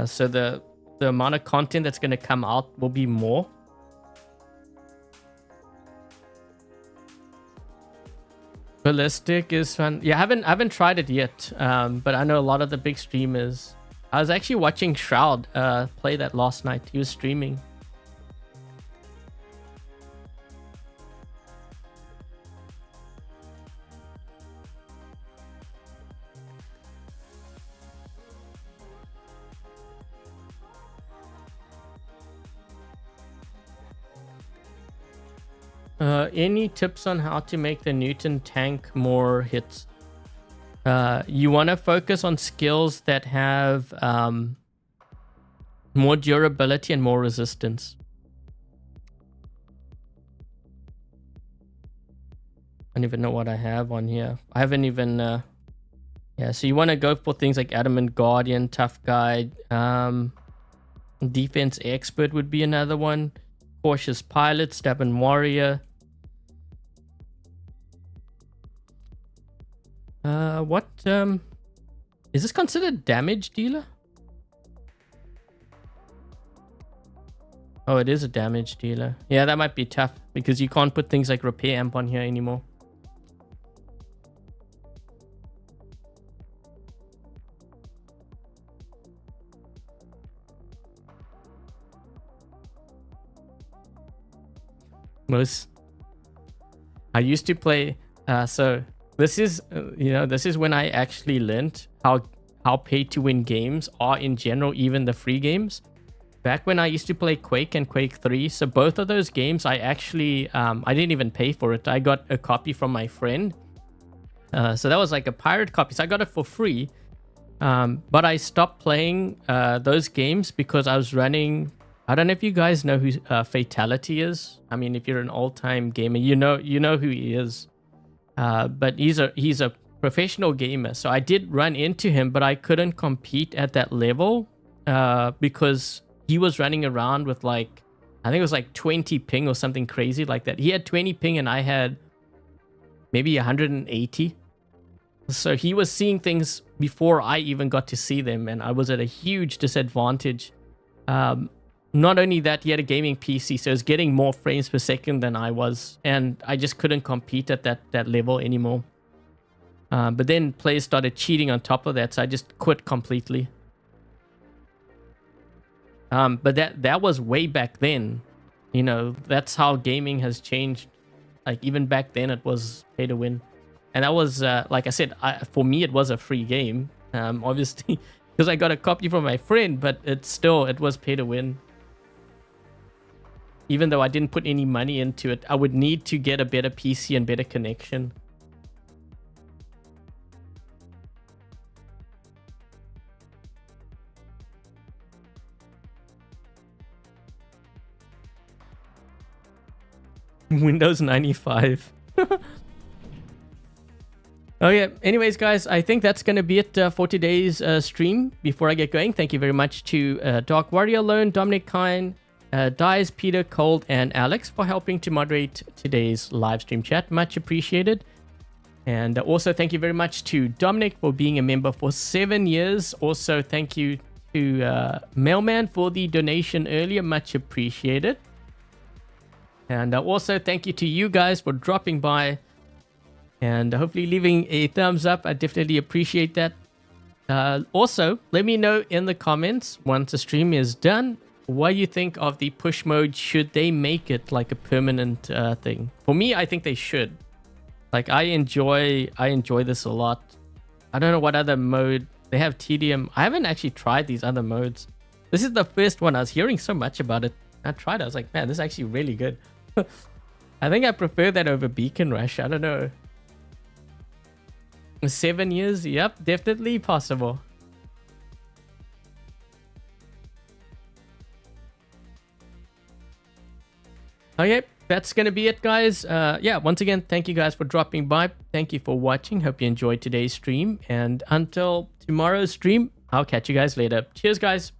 S1: So the amount of content that's going to come out will be more. Ballistic is fun. Yeah, I haven't tried it yet, but I know a lot of the big streamers. I was actually watching Shroud play that last night. He was streaming. Any tips on how to make the Newton tank more hits? You want to focus on skills that have more durability and more resistance. I don't even know what I have on here. I haven't even... yeah, so you want to go for things like Adamant Guardian, Tough Guy. Defense Expert would be another one. Cautious Pilot, Stubborn Warrior. What is this considered damage dealer? Oh, it is a damage dealer. Yeah, that might be tough because you can't put things like repair amp on here anymore. I used to play so this is this is when I actually learned how pay to win games are in general, even the free games. Back when I used to play Quake and Quake 3, so both of those games I actually I didn't even pay for it. I got a copy from my friend, so that was like a pirate copy, so I got it for free. But I stopped playing those games because I was running... I don't know if you guys know who Fatality is. I mean, if you're an old-time gamer, you know who he is. But he's a professional gamer. So I did run into him, but I couldn't compete at that level because he was running around with like, I think it was like 20 ping or something crazy like that. He had 20 ping and I had maybe 180. So he was seeing things before I even got to see them, and I was at a huge disadvantage. Not only that, he had a gaming PC, so it was getting more frames per second than I was, and I just couldn't compete at that level anymore. But then players started cheating on top of that, so I just quit completely. But that was way back then. You know, that's how gaming has changed. Like, even back then, it was pay to win. And that was, like I said, for me, it was a free game. Obviously, because I got a copy from my friend, but it was pay to win. Even though I didn't put any money into it, I would need to get a better PC and better connection. Windows 95. Oh yeah. Anyways, guys, I think that's gonna be it for today's stream. Before I get going, thank you very much to Dark Warrior Alone, Dominic Kine, Dies, Peter, Cold, and Alex for helping to moderate today's live stream chat. Much appreciated. And also thank you very much to Dominic for being a member for 7 years. Also thank you to Mailman for the donation earlier. Much appreciated. And also thank you to you guys for dropping by and hopefully leaving a thumbs up. I definitely appreciate that. Also, let me know in the comments once the stream is done what you think of the push mode. Should they make it like a permanent thing? For me, I think they should. Like I enjoy this a lot. I don't know what other mode they have. TDM. I haven't actually tried these other modes. This is the first one. I was hearing so much about it. I tried it. I was like, man, this is actually really good. I think I prefer that over Beacon Rush. I don't know. 7 years? Yep, definitely possible. Okay, that's gonna be it, guys. Yeah, once again, thank you guys for dropping by. Thank you for watching. Hope you enjoyed today's stream. And until tomorrow's stream, I'll catch you guys later. Cheers, guys.